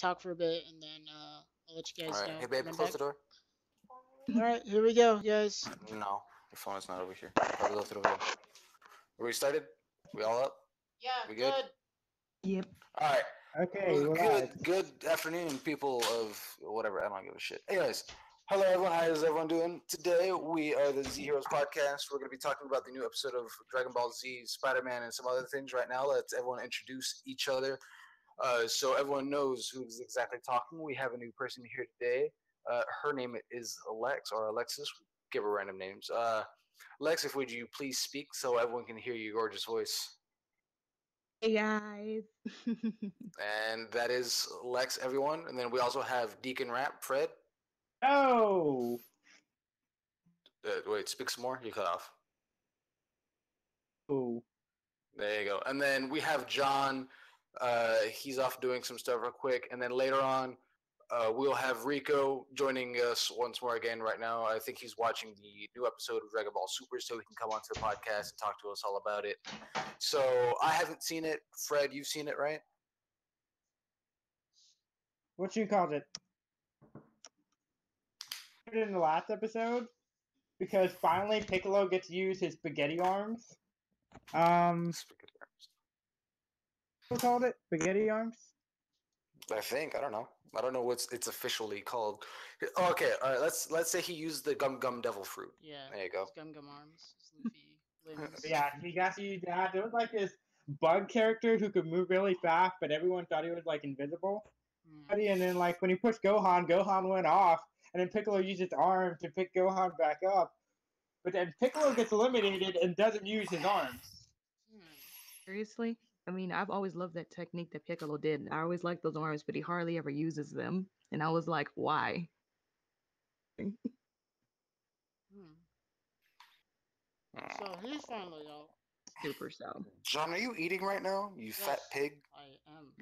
talk for a bit, and then I'll let you All guys right. Hey, know babe, when I'm close back. the door. All right, here we go, guys. No, your phone is not over here. Probably left it over there. Are we started? We all up? Yeah, We good? Yep. All right. Okay, we're Good, live. good afternoon, people of whatever. I don't give a shit. Anyways, hello everyone. How is everyone doing? Today we are the Zheroes podcast. We're going to be talking about the new episode of Dragon Ball Z, Spider-Man, and some other things. Right now, let's everyone introduce each other, so everyone knows who's exactly talking. We have a new person here today. Her name is Alex or Alexis. Give her random names. Lex, if would you please speak so everyone can hear your gorgeous voice? Hey guys. And that is Lex, everyone. And then we also have Deacon Rap, Fred. Oh, Wait, speak some more. You cut off. oh, There you go. And then we have John. He's off doing some stuff real quick. And then later on, we'll have Rico joining us once more again right now. I think he's watching the new episode of Dragon Ball Super, so he can come onto the podcast and talk to us all about it. So I haven't seen it. Fred, you've seen it, right? what you called it? Put it in the last episode because finally Piccolo gets to use his spaghetti arms. What called it? Spaghetti arms. I think I don't know. I don't know what's it's officially called. Okay, all right. Let's say he used the Gum Gum Devil Fruit. Yeah. There you go. His Gum Gum arms, his Luffy limbs. Yeah, he got to use that. There was like this bug character who could move really fast, but everyone thought he was like invisible. And then like when he pushed Gohan, Gohan went off, and then Piccolo used his arm to pick Gohan back up. But then Piccolo gets eliminated and doesn't use his arms. Seriously? I mean, I've always loved that technique that Piccolo did. I always liked those arms, but he hardly ever uses them. And I was like, why? So he's finally out. Super so. John, are you eating right now? You fat pig. I am.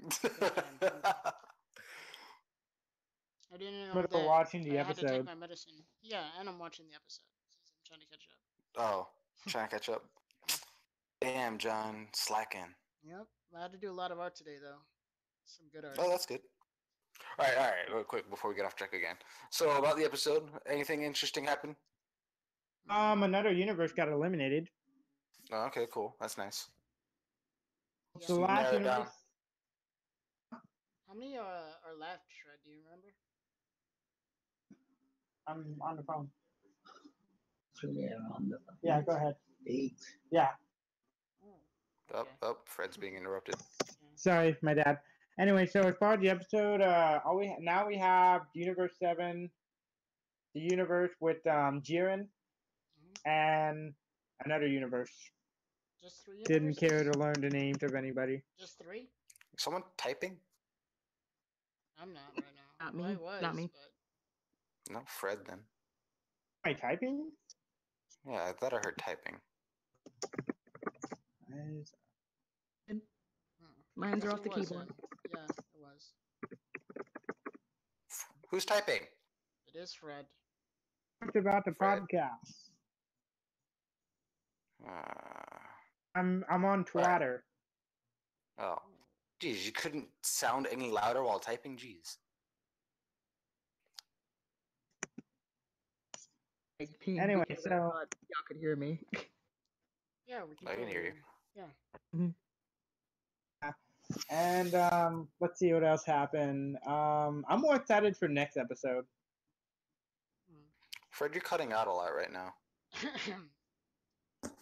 I didn't know But that watching the I had to take episode. my medicine. Yeah, and I'm watching the episode. I'm trying to catch up. Oh, trying to catch up. Damn, John, slacking. Yep. I had to do a lot of art today, though. Some good art. Oh, that's good. All right, real quick before we get off track again. So about the episode, anything interesting happen? Another universe got eliminated. Oh, okay, cool. That's nice. Yeah. The last narrow it down. universe. How many are left, Shred? Do you remember? I'm on the phone. On the Yeah, go ahead. 8. Yeah, Oh. Up, Fred's being interrupted. sorry, my dad. Anyway, so as far as the episode, now we have Universe 7, the universe with Jiren, and another universe. Just three. Didn't care universes? to learn the names of anybody. Just three? Is someone typing? I'm not right now. Not Well, me. I was, Not me. but No, Fred then. Am I typing? Yeah, I thought I heard typing. Mine's are Yes, off it the was, keyboard. yeah, it was. Who's typing? It is Fred. It's about the Fred. podcast. Uh, I'm on Twitter. oh, geez, you couldn't sound any louder while typing. Jeez. Anyway, Because so- I thought y'all could hear me. Yeah, we can. I can totally hear you. Yeah. And let's see what else happened. I'm more excited for next episode. Fred, you're cutting out a lot right now.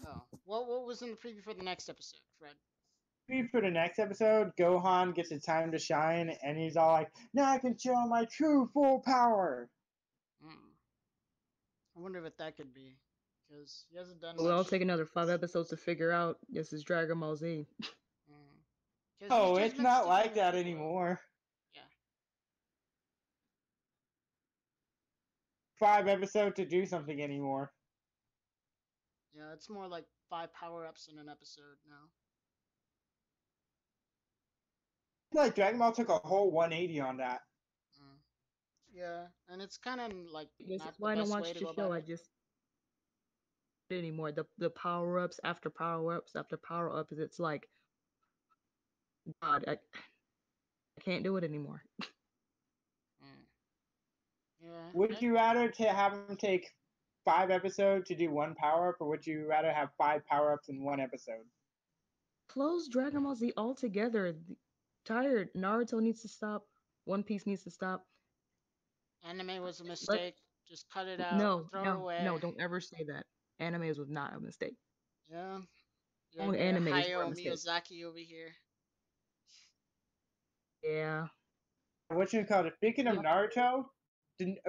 Oh, what was in the preview for the next episode, Fred? For the next episode, Gohan gets a time to shine, and he's all like, "Now I can show my true full power." I wonder what that could be, because he hasn't done Well, it'll much. take another 5 episodes to figure out this is Dragon Ball Z. 'Cause Oh, he's just it's been not sticking like with that Piccolo. anymore. Yeah. 5 episodes to do something anymore. Yeah, it's more like 5 power-ups in an episode now. Like Dragon Ball took a whole 180 on that. Yeah, and it's kind of like This not is why I the don't best watch way to the go show. about I it. just anymore. The power ups after power ups after power ups. It's like God, I can't do it anymore. Yeah. Would you rather to have him take 5 episodes to do one power up, or would you rather have 5 power ups in one episode? Close Dragon Ball Z altogether. Tired. Naruto needs to stop. One Piece needs to stop. Anime was a Let mistake. Just cut it out. no, Throw it no, no, away. don't ever say that. Animes was not a mistake. Yeah. You got All your animes were a Hayao mistake. Miyazaki over here. Yeah. What you call it? Speaking of Yeah. Naruto,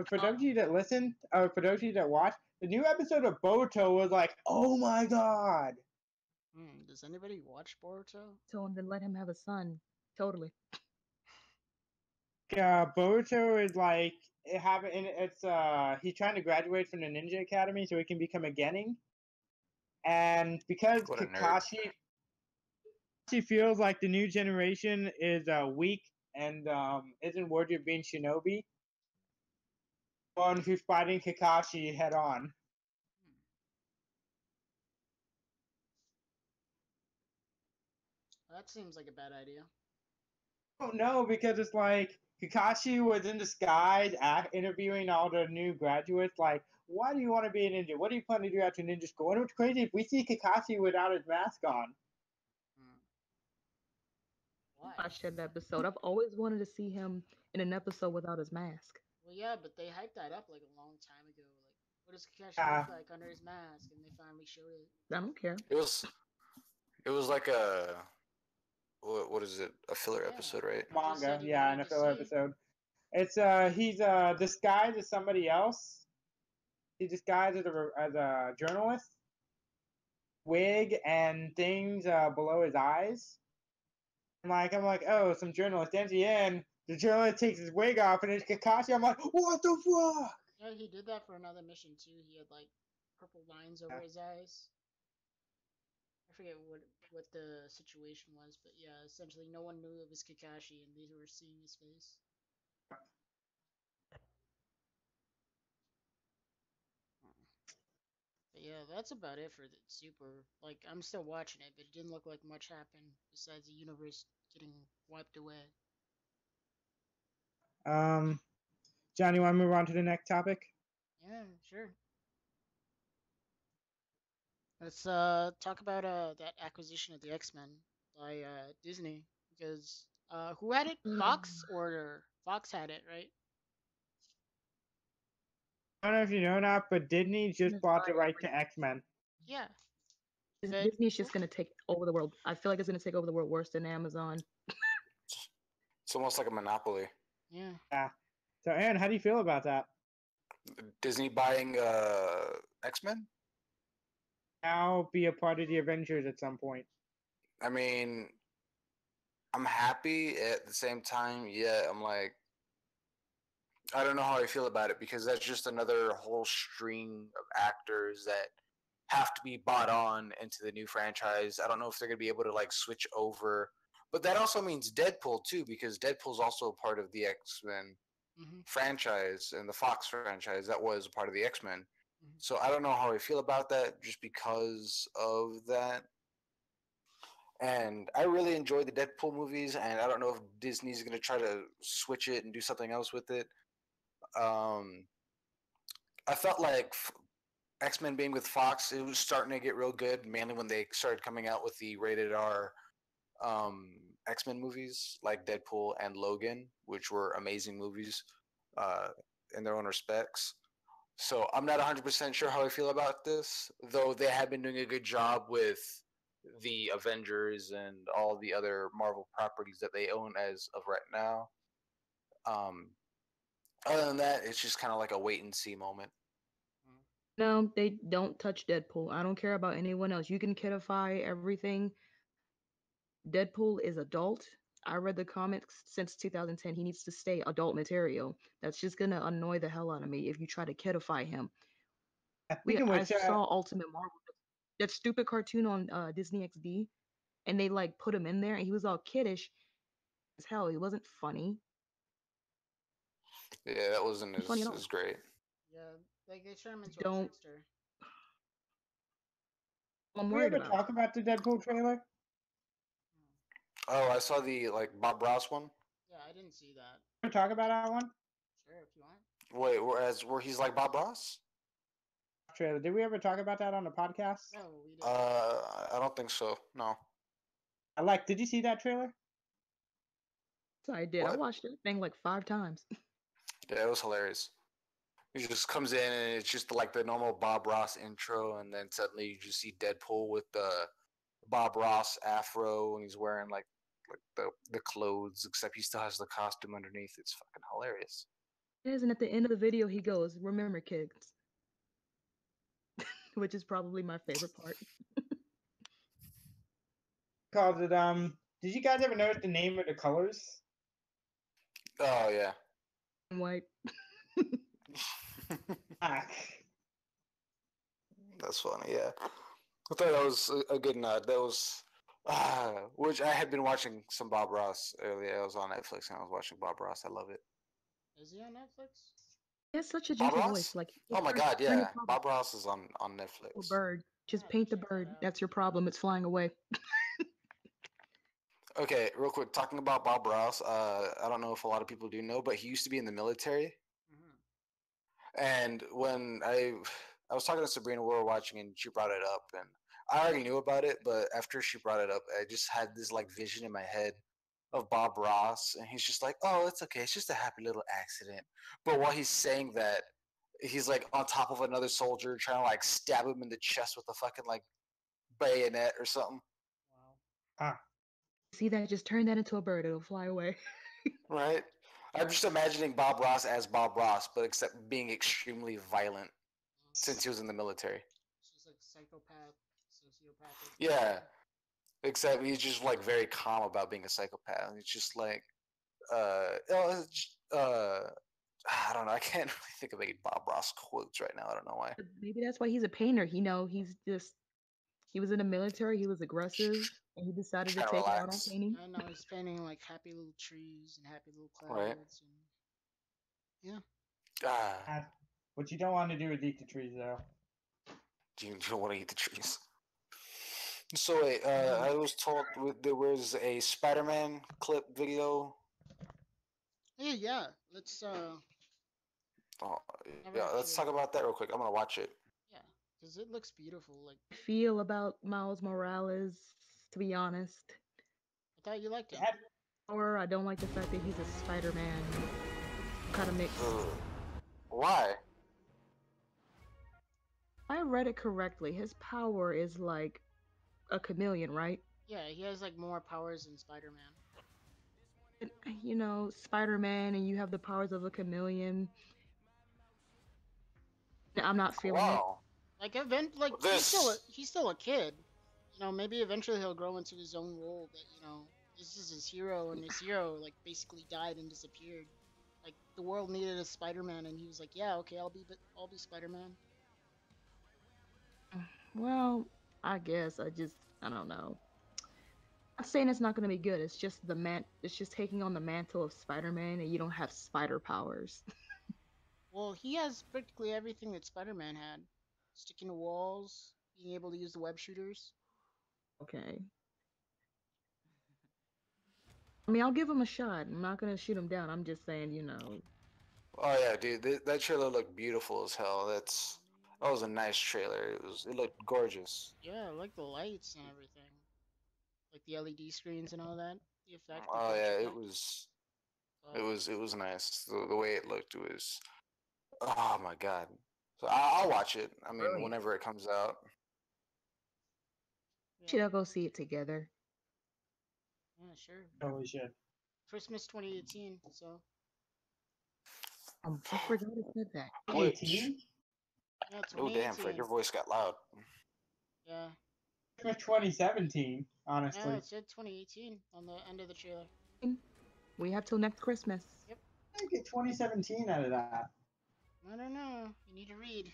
for Huh? those of you that listen, or for those of you that watch, the new episode of Boruto was like, oh my god. Does anybody watch Boruto? So and then let him have a son. Totally. Boruto is like he's trying to graduate from the Ninja Academy so he can become a Genin, and because What a nerd. Kakashi feels like the new generation is weak and isn't worthy of being shinobi, one who's fighting Kakashi head on. Hmm. That seems like a bad idea. Oh no, because it's like Kakashi was in disguise interviewing all the new graduates. Like, why do you want to be a ninja? What do you plan to do after ninja school? And it's crazy if we see Kakashi without his mask on. Hmm. Why? Watch that episode. I've always wanted to see him in an episode without his mask. Well, yeah, but they hyped that up like a long time ago. Like, what does Kakashi Yeah. look like under his mask? And they finally showed it. I don't care. It was like a what is it? A filler Yeah. episode, right? He just Manga, said he yeah, wanted in a to filler see. episode. It's he's disguised as somebody else. He's disguised as a journalist, wig and things below his eyes. And like I'm like, oh, some journalist. Then at the end, the journalist takes his wig off and it's Kakashi. I'm like, what the fuck? Yeah, he did that for another mission too. He had like purple lines over his eyes. I forget what the situation was, but yeah, essentially no one knew it was Kakashi, and they were seeing his face. But yeah, that's about it for the Super. Like, I'm still watching it, but it didn't look like much happened besides the universe getting wiped away. Um, Johnny, want to move on to the next topic? Yeah, sure. Let's talk about that acquisition of the X-Men by Disney, because who had it? Fox, or Fox had it, right? I don't know if you know or not, but Disney just Just bought buy the right to everything. X Men. Yeah. But Disney's just gonna take over the world. I feel like it's gonna take over the world worse than Amazon. It's almost like a monopoly. yeah, Yeah. So, Aaron, how do you feel about that? Disney buying X-Men? Now be a part of the Avengers at some point. I mean, I'm happy at the same time. Yeah, I'm like, I don't know how I feel about it because that's just another whole string of actors that have to be bought on into the new franchise. I don't know if they're going to be able to like switch over. But that also means Deadpool too, because Deadpool's also a part of the X-Men hmm franchise and the Fox franchise that was a part of the X-Men. hmm So I don't know how I feel about that just because of that. And I really enjoyed the Deadpool movies, and I don't know if Disney's going to try to switch it and do something else with it. Um, I felt like X Men being with Fox, it was starting to get real good, mainly when they started coming out with the rated R um, X Men movies like Deadpool and Logan, which were amazing movies uh, in their own respects. So I'm not 100% sure how I feel about this, though they have been doing a good job with the Avengers and all the other Marvel properties that they own as of right now. Um, Other than that, it's just kind of like a wait and see moment. No, they don't touch Deadpool. I don't care about anyone else. You can kidify everything. Deadpool is adult. I read the comics since 2010. He needs to stay adult material. That's just gonna annoy the hell out of me if you try to kidify him. Speaking of I which, saw Ultimate Marvel, that stupid cartoon on Disney XD, and they like put him in there, and he was all kiddish as hell. He wasn't funny. Yeah, that wasn't Funny at as, all. as great. Yeah, like they turn him into a Don't. trickster. I'm did we worried ever about. talk about the Deadpool trailer? Oh, I saw the like Bob Ross one. Yeah, I didn't see that. Ever talk about that one? Sure, if you want. Wait, where he's like Bob Ross? Trailer. Did we ever talk about that on the podcast? No, we didn't. I don't think so. No. Did you see that trailer? So I did. I What? watched that thing like 5 times. Yeah, it was hilarious. He just comes in and it's just like the normal Bob Ross intro, and then suddenly you just see Deadpool with the Bob Ross afro, and he's wearing like the clothes, except he still has the costume underneath. It's fucking hilarious. It is, and at the end of the video, he goes, "Remember, kids," which is probably my favorite part. Called it. Did you guys ever notice the name of the colors? Oh yeah. White. Black. That's funny. Yeah, I thought that was a good nod. That was, which I had been watching some Bob Ross earlier. I was on Netflix and I was watching Bob Ross. I love it. Is he on Netflix? He has such a Bob gentle Ross? voice. Like, Oh my "Turn God, your yeah. problem Bob Ross is on to a Netflix. bird. Just Alright, paint the check that bird. out. That's your problem. It's flying away." Okay, real quick, talking about Bob Ross. I don't know if a lot of people do know, but he used to be in the military. And when I was talking to Sabrina, we were watching, and she brought it up, and I already knew about it, but after she brought it up, I just had this like vision in my head of Bob Ross, and he's just like, "Oh, it's okay, it's just a happy little accident." But while he's saying that, he's like on top of another soldier, trying to like stab him in the chest with a fucking like bayonet or something. Wow. Ah, See that? Just turn that into a bird. It'll fly away. Right? I'm just imagining Bob Ross as Bob Ross, but except being extremely violent since he was in the military. She's like psychopath, sociopathic. Yeah, except he's just like very calm about being a psychopath. He's just like, I don't know. I can't really think of any Bob Ross quotes right now. I don't know why. Maybe that's why he's a painter. He was in the military. He was aggressive, and he decided to Trying to take it out on relax, painting. And now he's painting like happy little trees and happy little right? clouds and yeah. Ah, ah. What you don't want to do is eat the trees, though. you don't want to eat the trees. So wait, I was told there was a Spider-Man clip video. Hey, yeah. Let's Oh, have yeah, let's actually talk about that real quick. I'm gonna watch it. yeah, because it looks beautiful. Like Feel about Miles Morales, to be honest. I thought you liked him. That- Or I don't like the fact that he's a Spider-Man. Kind of mixed. Ugh. Why? I read it correctly. His power is like a chameleon, right? Yeah, he has like more powers than Spider-Man. You know, Spider-Man, and you have the powers of a chameleon. I'm not feeling it. Wow. Like like This. he's still a kid. You know, maybe eventually he'll grow into his own role, but you know, this is his hero, and his hero like basically died and disappeared. Like the world needed a Spider-Man, and he was like, "Yeah, okay, I'll be Spider-Man." Well, I guess I don't know. I'm saying it's not going to be good. It's just it's just taking on the mantle of Spider-Man, and you don't have spider powers. Well, he has practically everything that Spider-Man had: sticking to walls, being able to use the web shooters. Okay. I mean, I'll give him a shot. I'm not going to shoot him down. I'm just saying, you know. Oh yeah, dude, that trailer looked beautiful as hell. That was a nice trailer. It looked gorgeous. Yeah, I like the lights and everything, like the LED screens and all that. The effect, the Oh yeah, texture. it was nice. The way it looked was. Oh my god. So I'll watch it. I mean, Brilliant. whenever it comes out. Should I go see it together? Yeah, sure. Totally should. Christmas 2018. So I forgot I said that. 2018? yeah, Oh damn, Fred, 2018. your voice got loud. Yeah, Christmas 2017, yeah, honestly. it said 2018 on the end of the trailer. We have till next Christmas. Yep. I get 2017 out of that. I don't know. You need to read.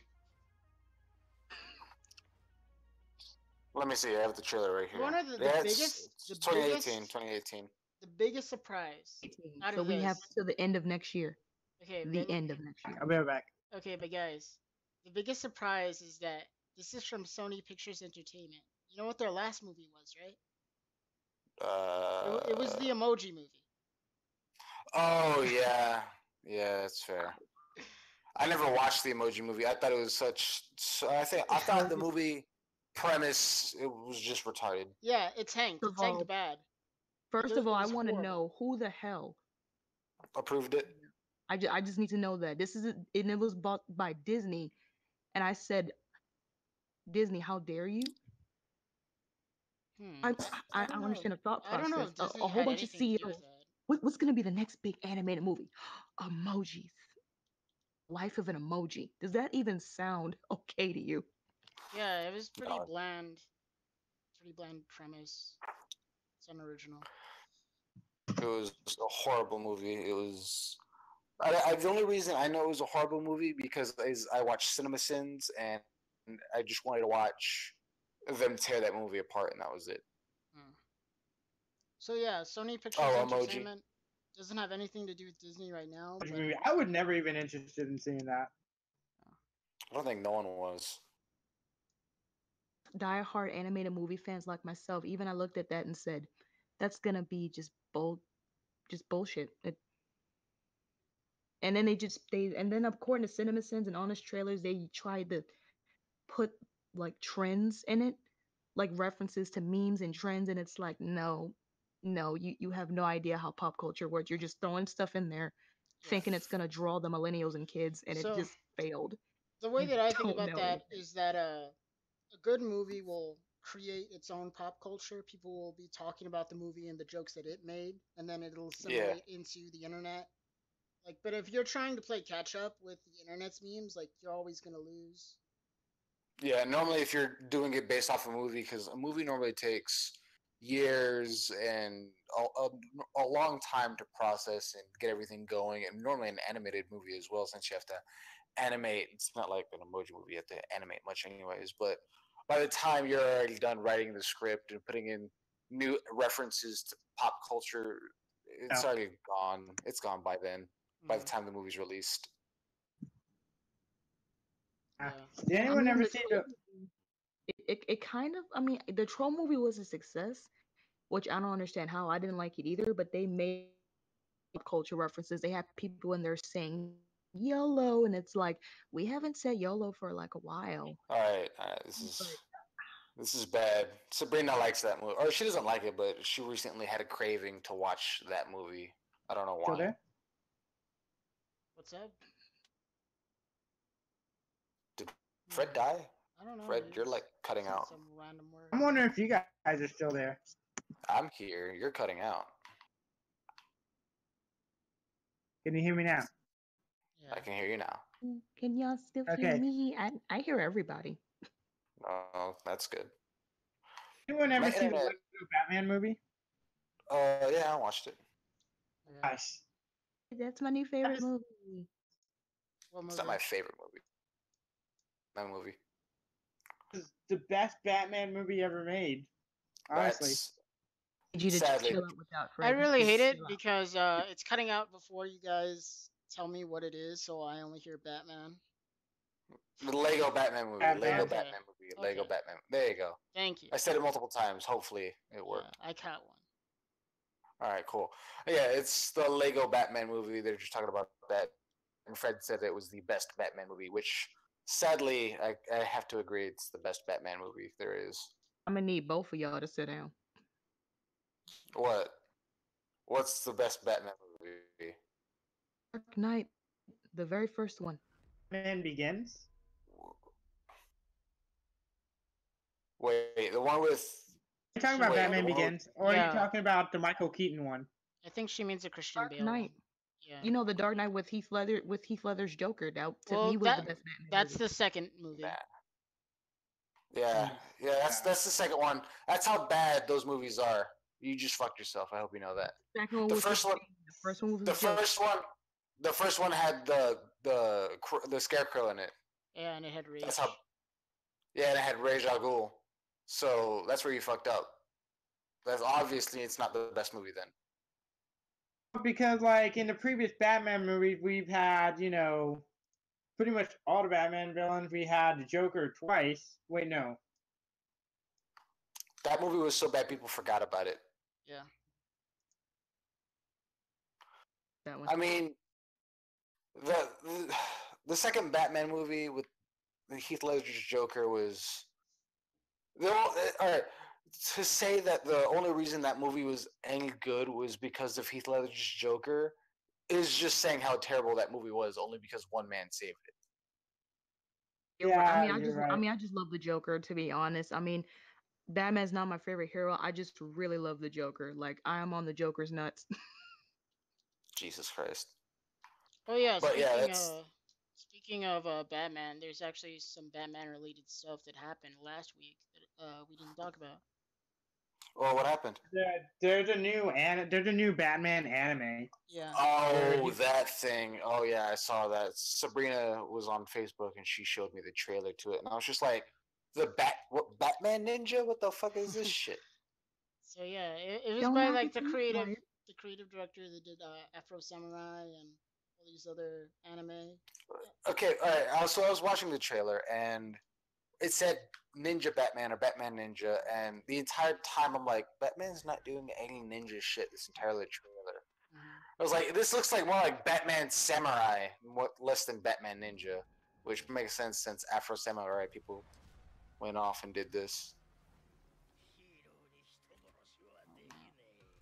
Let me see. I have the trailer right here. One of the Yeah, biggest, it's the 2018. biggest, 2018. the biggest surprise 18. out So of we have this. till the end of next year. Okay, The but, end of next year. I'll be right back. okay, but guys, the biggest surprise is that this is from Sony Pictures Entertainment. You know what their last movie was, right? It was the Emoji Movie. Oh yeah, yeah, that's fair. I never watched the Emoji Movie. I thought it was I thought the movie premise it was just retarded. Yeah, it tanked. First It of tanked all, bad. first of all, It I was want to horrible. know who the hell. Approved it. I just need to know that this is and it was bought by Disney, and I said, Disney, how dare you? Hmm. I don't know. understand the thought I don't know process. if Disney A whole had bunch of anything to do with CEOs. that. What's going to be the next big animated movie? Emojis. Life of an emoji. Does that even sound okay to you? Yeah, it was pretty God. bland. Pretty bland premise. It's unoriginal. It was a horrible movie. It was. The only reason I know it was a horrible movie because I watched CinemaSins and I just wanted to watch them tear that movie apart, and that was it. Hmm. So yeah, Sony Pictures Oh, Emoji. Entertainment doesn't have anything to do with Disney right now, but Movie. I would never even interested in seeing that. I don't think no one was. Die-hard animated movie fans like myself, even I looked at that and said, that's going to be just bullshit. And then and then according to CinemaSins and Honest Trailers, they tried to put like trends in it, like references to memes and trends, and it's like, no, you have no idea how pop culture works. You're just throwing stuff in there, yeah. thinking it's gonna draw the millennials and kids, and it So just failed. the way You that I think don't about know that anything. is that a good movie will create its own pop culture. People will be talking about the movie and the jokes that it made, and then it'll Yeah. assimilate into the internet. Like, but if you're trying to play catch up with the internet's memes, like you're always gonna lose. Yeah, normally if you're doing it based off a movie, because a movie normally takes years and a long time to process and get everything going, and normally an animated movie as well, since you have to animate. It's not like an emoji movie; you have to animate much, anyways. But by the time you're already done writing the script and putting in new references to pop culture, it's No. already gone. It's gone by then. By the Mm, time the movie's released. yeah. Did I anyone mean, ever the see troll the? movie, it kind of, I mean, the troll movie was a success, which I don't understand how. I didn't like it either, but they made culture references. They have people in there saying YOLO, and it's like, we haven't said YOLO for like a while. All right. But This is bad. Sabrina likes that movie, or she doesn't like it, but she recently had a craving to watch that movie. I don't know Still why. there? What's up? Did Hmm. Fred die? I don't know. Fred, He you're like just cutting said out. some random word. I'm wondering if you guys are still there. I'm here. You're cutting out. Can you hear me now? I Yeah. can hear you now. can y'all still hear Okay. me? I hear everybody. Oh, that's good. Anyone My ever see the internet. Lego Batman movie? Yeah, I watched it. Yeah. Nice. That's my new That favorite is movie. What It's not movie? my favorite movie. My movie. the best Batman movie ever made. Honestly. That's I need you to sadly. chill out with that, I Fred. really Just hate chill it out. because it's cutting out before you guys tell me what it is, so I only hear Batman. The Lego Batman movie. Lego Batman. Okay. Batman movie. Lego Okay. Batman. There you go. Thank you. I said it multiple times. Hopefully it Yeah, worked. I caught one. All right, cool. Yeah, it's the Lego Batman movie. They're just talking about that, and Fred said it was the best Batman movie, which sadly I have to agree it's the best Batman movie there is. I'm gonna need both of y'all to sit down. What? What's the best Batman movie? Dark Knight, the very first one. Batman Begins. Wait, the one with Are you talking She about wait, the Batman one with Begins, or are you Yeah, talking about the Michael Keaton one? I think she means the Christian Dark Bale Knight. one. Yeah. You know the Dark Knight with Heath Ledger's Joker. That to Well, me was the best Batman that's movie. the second movie. yeah, yeah. Yeah. That's the second one. That's how bad those movies are. You just fucked yourself. I hope you know that. Second one The was first one, insane. The first one was the a joke. first one had the scarecrow in it. Yeah, and it had Rage. That's how. Yeah, and it had Rage Al Ghul. So that's where you fucked up. That's obviously it's not the best movie then. Because, like, in the previous Batman movies, we've had, pretty much all the Batman villains. We had the Joker twice. Wait, no. That movie was so bad people forgot about it. Yeah. That one. I mean, the the second Batman movie with Heath Ledger's Joker was all right. To say that the only reason that movie was any good was because of Heath Ledger's Joker is just saying how terrible that movie was, only because one man saved it. You're right. Yeah, you're right. I just love the Joker. To be honest, I mean, Batman's not my favorite hero. I just really love the Joker. Like I am on the Joker's nuts. Jesus Christ. Oh yeah, But yeah, that's speaking of Batman, there's actually some Batman related stuff that happened last week that we didn't talk about. well, what happened? There's a new Batman anime. Yeah. Oh, that thing. Oh yeah, I saw that. Sabrina was on Facebook and she showed me the trailer to it, and I was just like, what Batman Ninja? What the fuck is this shit? So yeah, it was Don't by knock like it till you try it. the creative director that did Afro Samurai and all these other anime. Okay, all right. So I was watching the trailer and it said Ninja Batman or Batman Ninja, and the entire time I'm like, Batman's not doing any ninja shit this entire trailer. I was like, this looks like more like Batman Samurai, less than Batman Ninja, which makes sense since Afro Samurai people went off and did this.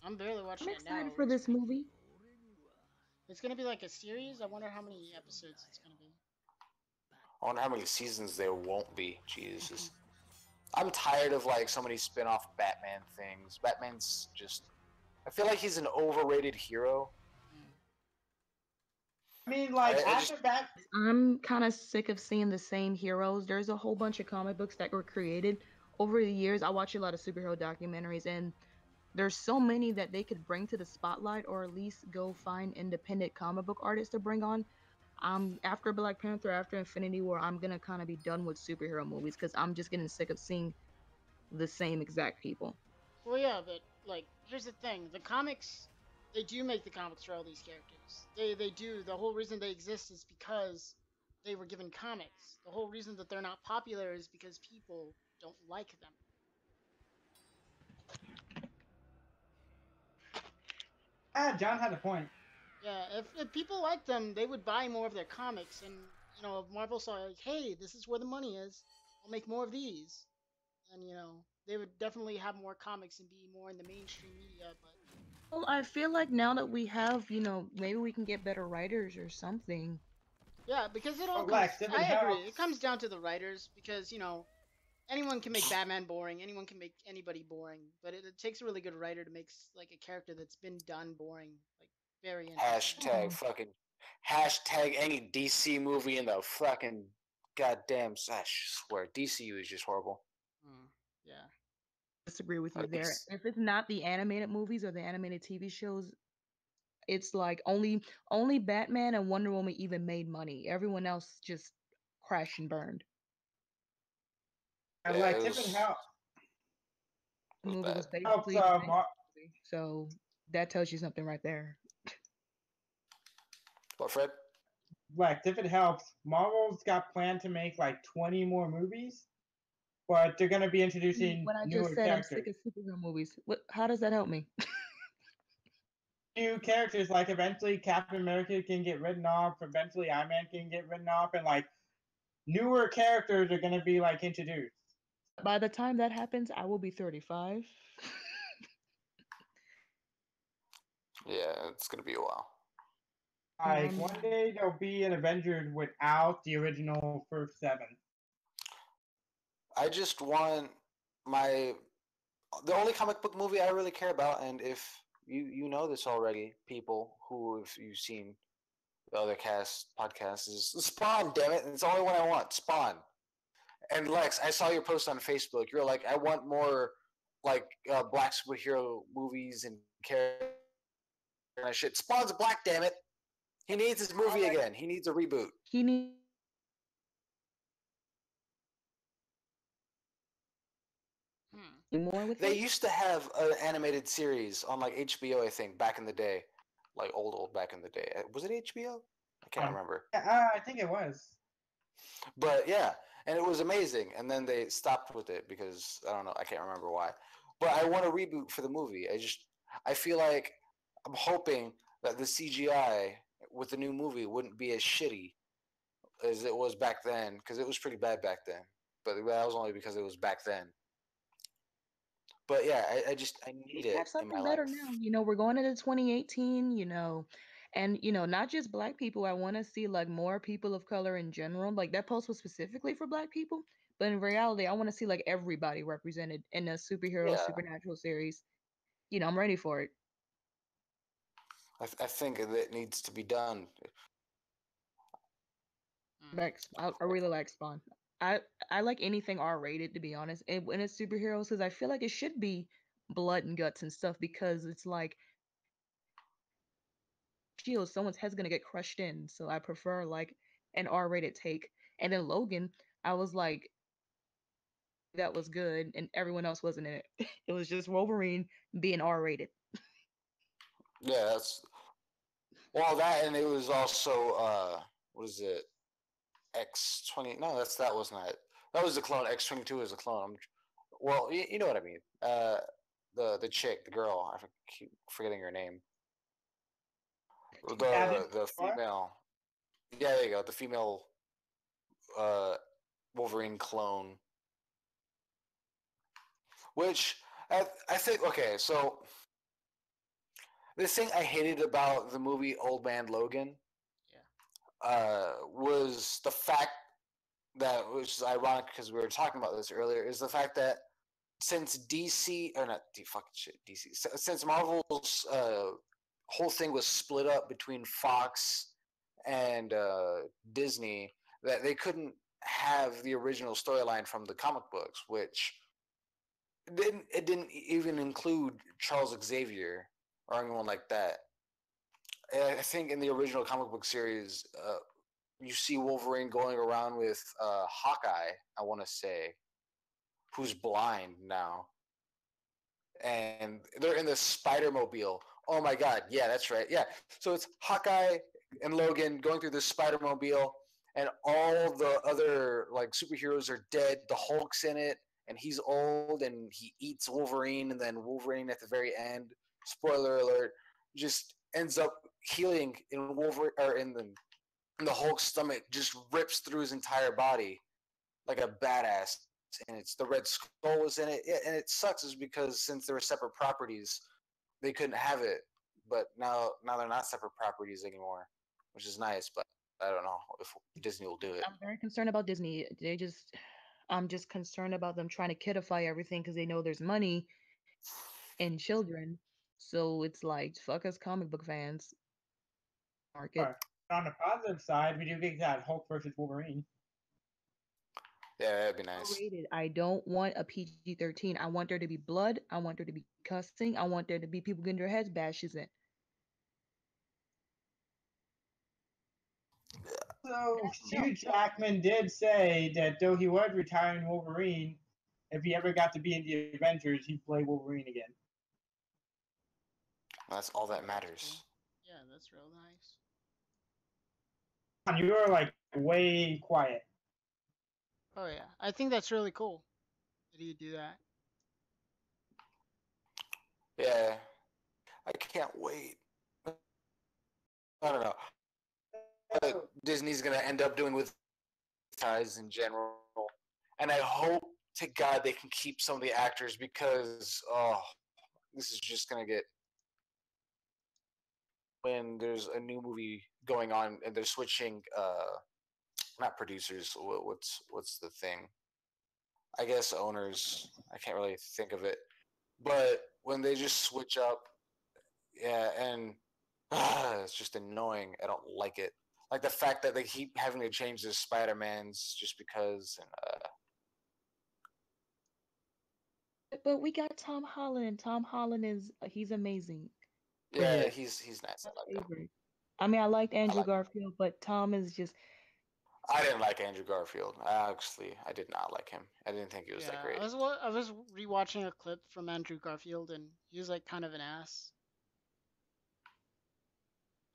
I'm barely I'm watching it now. excited for this movie. It's gonna be like a series. I wonder how many episodes it's gonna be. I wonder how many seasons there won't be. Jesus. I'm tired of like so many spin-off Batman things. Batman's just I feel like he's an overrated hero. I mean, like after Bat. I'm kind of sick of seeing the same heroes. There's a whole bunch of comic books that were created over the years. I watch a lot of superhero documentaries, and there's so many that they could bring to the spotlight, or at least go find independent comic book artists to bring on. After Black Panther, after Infinity War, I'm gonna kind of be done with superhero movies because I'm just getting sick of seeing the same exact people. Well, yeah, but like, here's the thing: the comics, they do make the comics for all these characters. They do. The whole reason they exist is because they were given comics. The whole reason that they're not popular is because people don't like them. John had a point. Yeah, if people liked them, they would buy more of their comics. And if Marvel saw like, hey, this is where the money is, I'll make more of these. And they would definitely have more comics and be more in the mainstream media. But Well, I feel like now that we have, maybe we can get better writers or something. yeah, because it all Lex, comes. if it I agree. helps- It comes down to the writers because anyone can make Batman boring. Anyone can make anybody boring. But it takes a really good writer to make like a character that's been done boring, like very interesting. Hashtag any DC movie in the fucking goddamn. I swear, DCU is just horrible. Yeah. Disagree with you there. If it's not the animated movies or the animated TV shows, it's like only Batman and Wonder Woman even made money. Everyone else just crashed and burned. And like, if it helps, The movie was helps, basically a movie, so that tells you something right there. What, Fred? Lex, if it helps, Marvel's got planned to make like 20 more movies, but they're gonna be introducing When I newer just said characters. I'm sick of superhero movies, how does that help me? New characters, like eventually Captain America can get written off, eventually Iron Man can get written off, and like newer characters are gonna be like introduced. By the time that happens, I will be 35. Yeah, it's gonna be a while. Like one day there'll be an Avengers without the original first 7. I just want the only comic book movie I really care about, and if you know this already, people who if you've seen the other podcasts, is Spawn. Damn it, it's the only one I want. Spawn. And Lex, I saw your post on Facebook. You're like, I want more like black superhero movies and characters and shit. Spawn's black. Damn it. He needs his movie again. He needs a reboot. He needs. More with They used to have an animated series on like HBO, I think, back in the day, like old back in the day. Was it HBO? I can't remember. I think it was. But yeah, and it was amazing. And then they stopped with it because I don't know. I can't remember why. But I want a reboot for the movie. I feel like I'm hoping that the CGI with the new movie wouldn't be as shitty as it was back then, because it was pretty bad back then. But that was only because it was back then. But yeah, I need We it have in my something better life. now. We're going into 2018, and not just black people. I want to see like more people of color in general. Like that post was specifically for black people, but in reality, I want to see like everybody represented in a superhero Yeah, supernatural series. I'm ready for it. I think that needs to be done. Mm. I really like Spawn. I I like anything R rated to be honest, and when it's superheroes, because I feel like it should be blood and guts and stuff because it's like shield, someone's head's gonna get crushed in. So I prefer like an R-rated take. And then Logan, I was like, that was good, and everyone else wasn't in it. It was just Wolverine being R-rated. Yeah, that's well that, and it was also what is it? X20. No, that was not. That was the clone. X22 is a clone. Well, you know what I mean. The chick, the girl. Keep forgetting her name. Added The what? female. Yeah, there you go. The female uh, Wolverine clone. Which I think. Okay, so this thing I hated about the movie Old Man Logan Yeah. was the fact that, which is ironic because we were talking about this earlier, is the fact that since DC or not fucking shit DC, since Marvel's whole thing was split up between Fox and Disney, that they couldn't have the original storyline from the comic books, which it didn't even include Charles Xavier or anyone like that. And I think in the original comic book series, you see Wolverine going around with Hawkeye, I want to say, who's blind now, and they're in the Spider Mobile. Oh my God, yeah, that's right. Yeah, so it's Hawkeye and Logan going through this Spider Mobile, and all the other like superheroes are dead. The Hulk's in it, and he's old, and he eats Wolverine, and then Wolverine at the very end, spoiler alert, just ends up healing in Wolverine or in the Hulk's stomach, just rips through his entire body like a badass, and it's the Red Skull was in it. Yeah, and it sucks is because since they were separate properties, they couldn't have it. But now they're not separate properties anymore, which is nice. But I don't know if Disney will do it. I'm very concerned about Disney. I'm just concerned about them trying to kidify everything because they know there's money in children. So it's like, fuck us comic book fans. Market. Or on the positive side, we do get that Hulk versus Wolverine. Yeah, that'd be nice. R-rated. I don't want a PG-13. I want there to be blood. I want there to be cussing. I want there to be people getting their heads bashes in. So No, Hugh Jackman did say that though he was retiring Wolverine, if he ever got to be in the Avengers, he'd play Wolverine again. That's all that That's cool. matters. Yeah, that's real nice. And you were like way quiet. Oh yeah, I think that's really cool that you do that. Yeah, I can't wait. I don't know what Disney's gonna end up doing with ties in general, and I hope to God they can keep some of the actors because this is just gonna get when there's a new movie going on and they're switching not producers, what's the thing, I guess owners, I can't really think of it, but when they just switch up, yeah, and it's just annoying. I don't like it, like the fact that they keep having to change the Spider-Mans just because, and but we got Tom Holland, and Tom Holland is he's amazing. yeah, he's nice, I My like him. favorite. I mean, I liked I Andrew like him. Garfield, but Tom is just I didn't like Andrew Garfield. Actually, I did not like him. I didn't think he was that Yeah, great. I was rewatching a clip from Andrew Garfield, and he was like kind of an ass.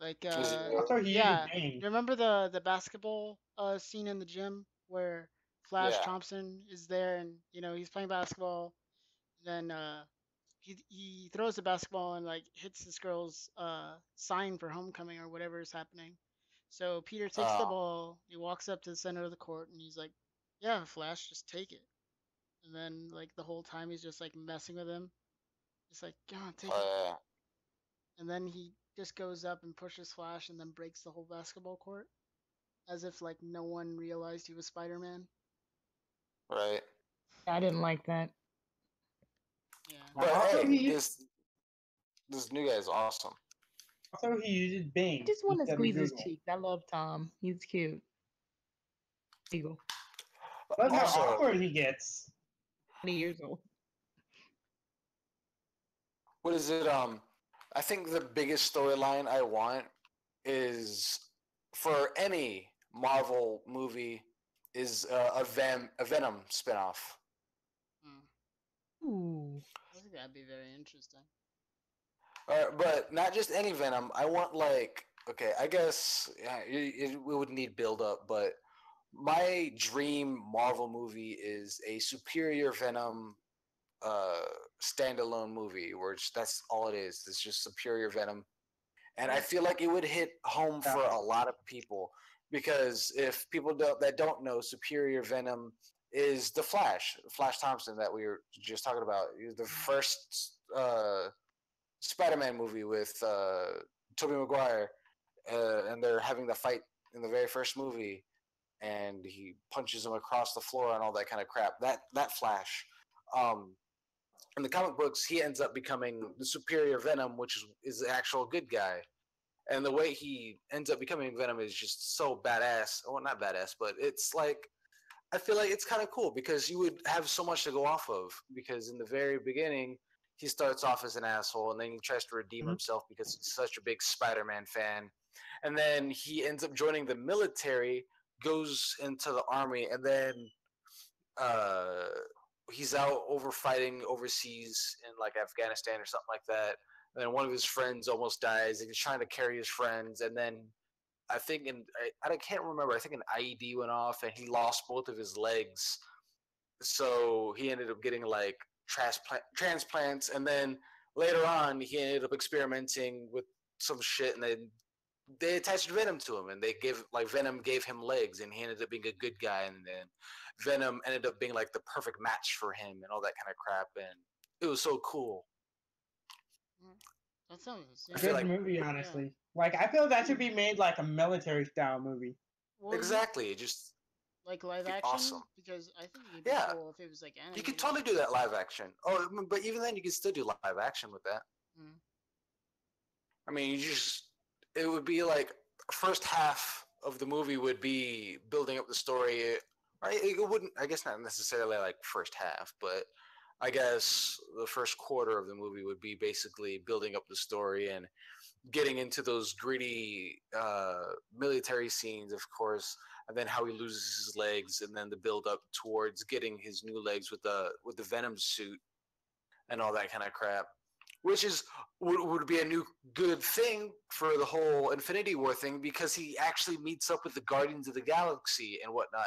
Like Was he Also, he is yeah, vain. you remember the basketball scene in the gym where Flash Yeah, Thompson is there, and he's playing basketball. Then he throws the basketball and like hits this girl's sign for homecoming or whatever is happening. So Peter takes the Oh, ball. He walks up to the center of the court, and he's like, "Yeah, Flash, just take it." And then like the whole time he's just like messing with him. He's like, "Come on, take it." uh, And then he just goes up and pushes Flash, and then breaks the whole basketball court, as if like no one realized he was Spider-Man. right. I didn't like that. Yeah. But Also, hey, he this new guy is awesome. uses I Bing just want to instead of squeeze his Google. cheeks. I love Tom. He's cute. Eagle. Look how Also, awkward he gets. 20 years old. what is it? I think the biggest storyline I want is for any Marvel movie is a Venom spinoff. Ooh. I think that'd be very interesting. But not just any Venom. I want like okay, I guess yeah, it would need build up, but my dream Marvel movie is a superior Venom uh standalone movie where that's all it is. It's just superior Venom, and I feel like it would hit home Yeah. for a lot of people because if people that don't know, superior Venom is the Flash Thompson that we were just talking about. He was the first Spider-Man movie with Tobey Maguire, and they're having the fight in the very first movie, and he punches him across the floor and all that kind of crap. That Flash. Um, in the comic books, he ends up becoming the superior Venom, which is the actual good guy. And the way he ends up becoming Venom is just so badass. Well, not badass, but it's like I feel like it's kind of cool because you would have so much to go off of. Because in the very beginning, he starts off as an asshole, and then he tries to redeem Mhm. himself because he's such a big Spider-Man fan, and then he ends up joining the military, goes into the army, and then uh, he's out over fighting overseas in like Afghanistan or something like that. And then one of his friends almost dies, and he's trying to carry his friends, and then I think I can't remember. I think an IED went off, and he lost both of his legs. So he ended up getting like transplants, and then later on, he ended up experimenting with some shit, and then they attached Venom to him, and they gave like Venom gave him legs, and he ended up being a good guy, and then Venom ended up being like the perfect match for him, and all that kind of crap, and it was so cool. That sounds, I yeah. feel Good like movie, Yeah. honestly. Like I feel that should be made like a military style movie. Well, exactly just like live be action, awesome. because I think it'd be Yeah, cool if it was like you could animated. totally do that live action. Oh, but even then, you could still do live action with that. Mm. I mean, you just it would be like first half of the movie would be building up the story. Right? It wouldn't. I guess not necessarily like first half, but I guess the first quarter of the movie would be basically building up the story and getting into those gritty military scenes, of course, and then how he loses his legs, and then the build up towards getting his new legs with the Venom suit and all that kind of crap, which is would be a new good thing for the whole Infinity War thing because he actually meets up with the Guardians of the Galaxy and whatnot,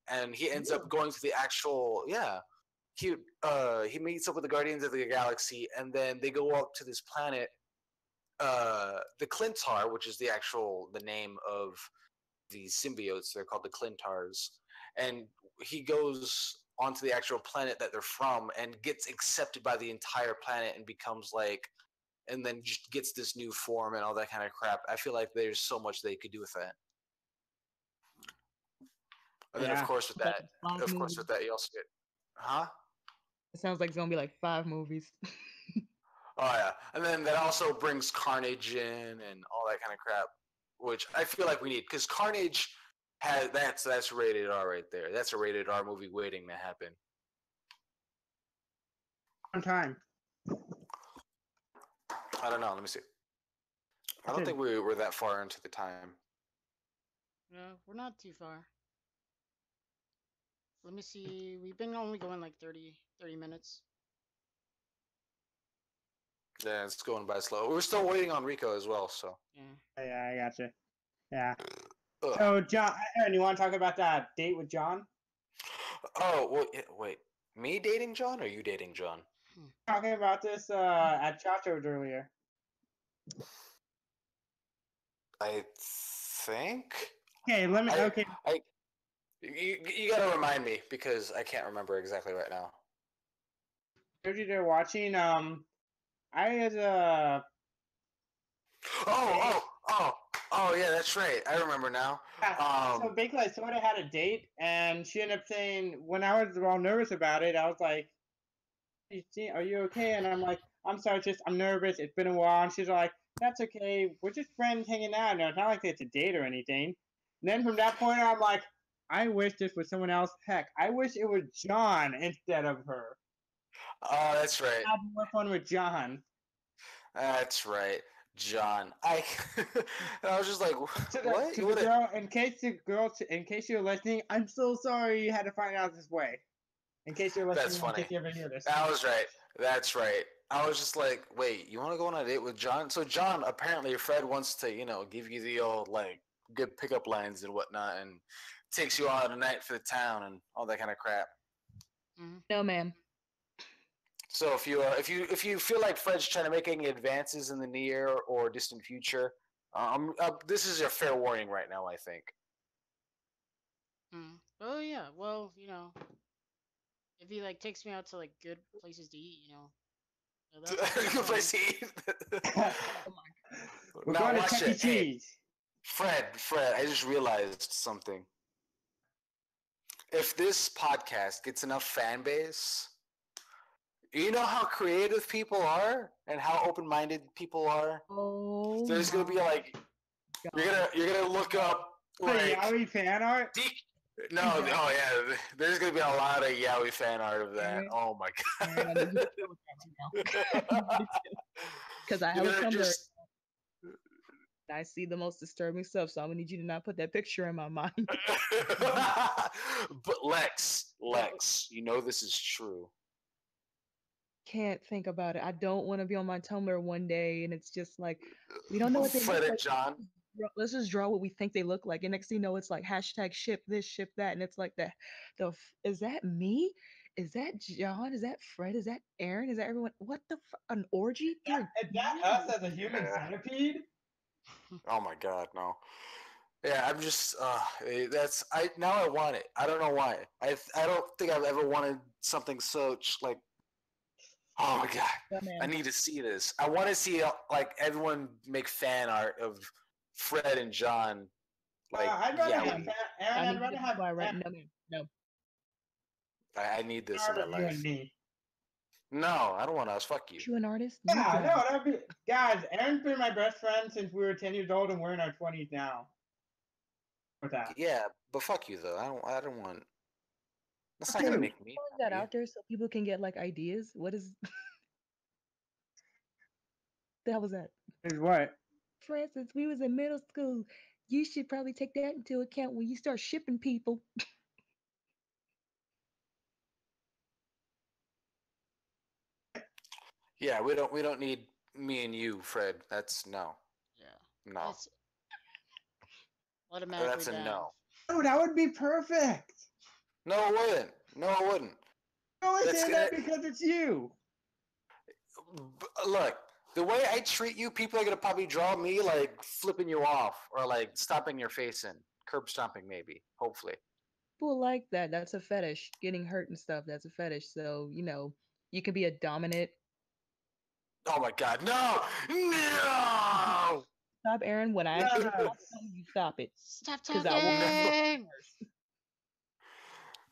and he ends up going to the actual he meets up with the Guardians of the Galaxy, and then they go up to this planet, the Clintar, which is the name of the symbiotes. They're called the Clintars, and he goes onto the actual planet that they're from and gets accepted by the entire planet and becomes like, and then just gets this new form and all that kind of crap. I feel like there's so much they could do with that. And then Yeah. Like 5 movies. with that, you also get, huh? It sounds like it's gonna be like 5 movies. Oh yeah, and then that also brings Carnage in and all that kind of crap, which I feel like we need because Carnage has that's rated R right there. That's a rated R movie waiting to happen. On time. I don't know. Let me see. I don't think we were that far into the time. Yeah, we're not too far. Let me see. We've been only going like 30 minutes. Yeah, it's going by slow. We're still waiting on Rico as well, so. Yeah. Yeah, I gotcha. Yeah. Ugh. So, John, Aaron, you want to talk about that date with John? Oh, well, wait. Me dating John or you dating John? Talking about this at Chacho's earlier. I think. Okay, let me. Okay, You gotta remind me because I can't remember exactly right now. those of you that are watching, I as a Oh, yeah, that's right. I remember now. so basically, I sort of had a date, and she ended up saying when I was all nervous about it, I was like, "Are you okay?" And I'm like, "I'm sorry, just I'm nervous. It's been a while." And she's like, "That's okay. We're just friends hanging out. No, it's not like it's a date or anything." And then from that point on, I'm like, I wish this was someone else. Heck, I wish it was John instead of her. Oh, that's right. Have more fun with John. That's right. John. I was just like, what? To the girl, in case you're listening, I'm so sorry you had to find out this way. In case you're listening, That's funny. in case you ever hear this. That was right. That's right. I was just like, wait, you want to go on a date with John? So John, apparently Fred wants to, give you the old like good pickup lines and whatnot, and takes you out tonight for the town and all that kind of crap. No, ma'am. So if you feel like Fred's trying to make any advances in the near or distant future, this is your fair warning right now. I think. Oh yeah, well, if he like takes me out to like good places to eat, Good place to eat. We're Now going to watch Chuck E. it. Hey, Cheese. Fred, I just realized something. If this podcast gets enough fan base, you know how creative people are and how open-minded people are. Oh, There's gonna be like, you're gonna look up like Yaoi fan art. No, oh yeah, there's gonna be a lot of Yaoi fan art of that. Aaron, Oh my Aaron, god. Because I You're have a gonna Tumblr. just- I see the most disturbing stuff, so I'm gonna need you to not put that picture in my mind. But Lex, you know this is true. Can't think about it. I don't want to be on my Tumblr one day and it's just like we don't know what they Fred look and like. John. Let's just draw what we think they look like, and next thing you know, it's like hashtag ship this, ship that, and it's like is that me? Is that John? Is that Fred? Is that Aaron? Is that everyone? What the an orgy? Is that us as a human centipede? Oh my god, no. Yeah, I'm just now I want it. I don't know why. I don't think I've ever wanted something so like, oh my god. Yeah, I need to see this. I want to see like everyone make fan art of Fred and John. Like, I'd rather have Aaron, I'd rather have right? No. I need this in my art of you life. and me. No, I don't want us. Fuck you. You an artist? Yeah, no, that'd be guys. Aaron's been my best friend since we were 10 years old, and we're in our 20s now. With that. Yeah, but fuck you though. I don't want. That's not Okay, gonna make me put that happy. out there so people can get like ideas. What is the hell was that? Is what? For instance, we was in middle school. You should probably take that into account when you start shipping people. Yeah, we don't need me and you, Fred. That's no. Yeah. No. That's automatically That's a down. no. Oh, that would be perfect. No, it wouldn't. No, it wouldn't. I only That's say that because it's you. Look, the way I treat you, people are gonna probably draw me like flipping you off or like stomping your face in, curb stomping maybe, hopefully. People like that. That's a fetish. Getting hurt and stuff. That's a fetish. So, you can be a dominant. Oh my god, no! No! Stop, Aaron. When I Yes. you stop it. Stop 'Cause talking. I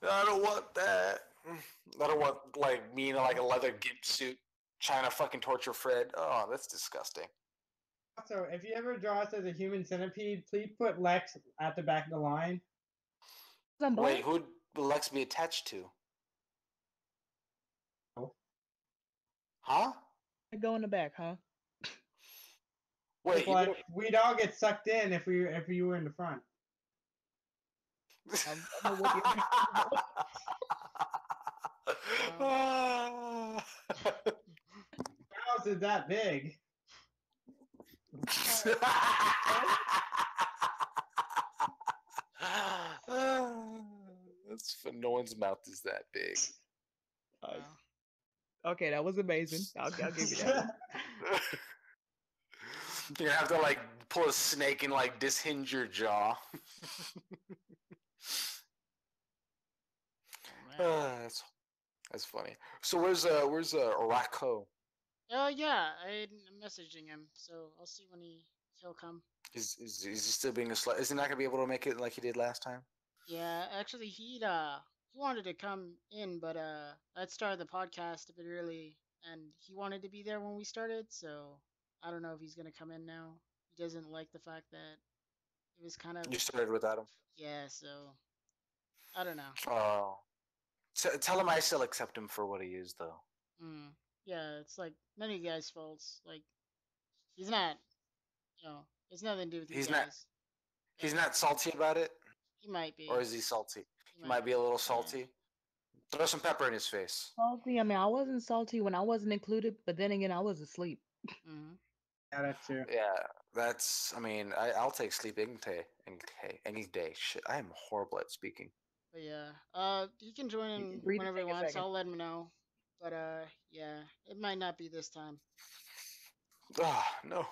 I don't want that. I don't want like me in like a leather gimp suit trying to fucking torture Fred. Oh, that's disgusting. Also, if you ever draw us as a human centipede, please put Lex at the back of the line. I'm black. Wait, who'd Lex be attached to? Huh? I go in the back, huh? Wait, It's like we'd all get sucked in if you were in the front. I'm gonna whip House is that big. That's no one's mouth is that big. Okay, that was amazing. I'll give you that. You're gonna have to like pull a snake and like dishinge your jaw. Oh, man. That's funny. So where's Rocco? Yeah, I'm messaging him, so I'll see when he'll come. Is he still being a slut? Is he not gonna be able to make it like he did last time? Yeah, actually, he wanted to come in, but I'd started the podcast a bit early, and he wanted to be there when we started. So I don't know if he's gonna come in now. He doesn't like the fact that it was kind of You started without him. yeah. So I don't know. Oh, tell him I still accept him for what he is, though. Mm, yeah, it's like none of you guys' faults. Like he's not, it's nothing to do with you He's not. guys. He's Yeah, not salty about it, he might or be. is he salty? He He might might be a be. little Yeah. salty. Throw some pepper in his face. Salty. I mean, I wasn't salty when I wasn't included, but then again, I was asleep. Hmm. Yeah, that too. Yeah, that's. I mean, I'll take sleep any day. Shit, I am horrible at speaking. But yeah, he can join You in can breathe and whenever he take a wants. second. I'll let him know. But yeah, it might not be this time. Ah, no,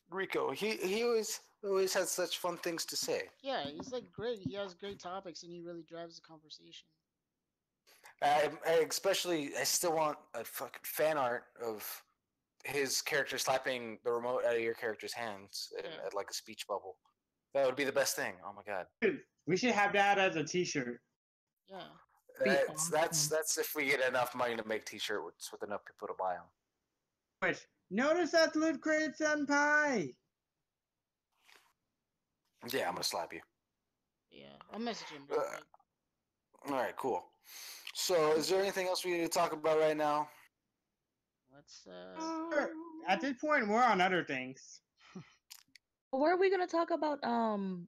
Rico. He always has such fun things to say. Yeah, he's like great. He has great topics, and he really drives the conversation. I still want a fucking fan art of his character slapping the remote out of your character's hands Yeah, at like a speech bubble. That would be the best thing. Oh my god. Dude, we should have that as a T-shirt. yeah. Be That's if we get enough money to make T-shirts with enough people to buy them. Which notice that Loot Crate Senpai. Yeah, I'm gonna slap you. Yeah, I'll message him real quick. All right, cool. So, is there anything else we need to talk about right now? Let's At this point, we're on other things. Where are we gonna talk about? I'm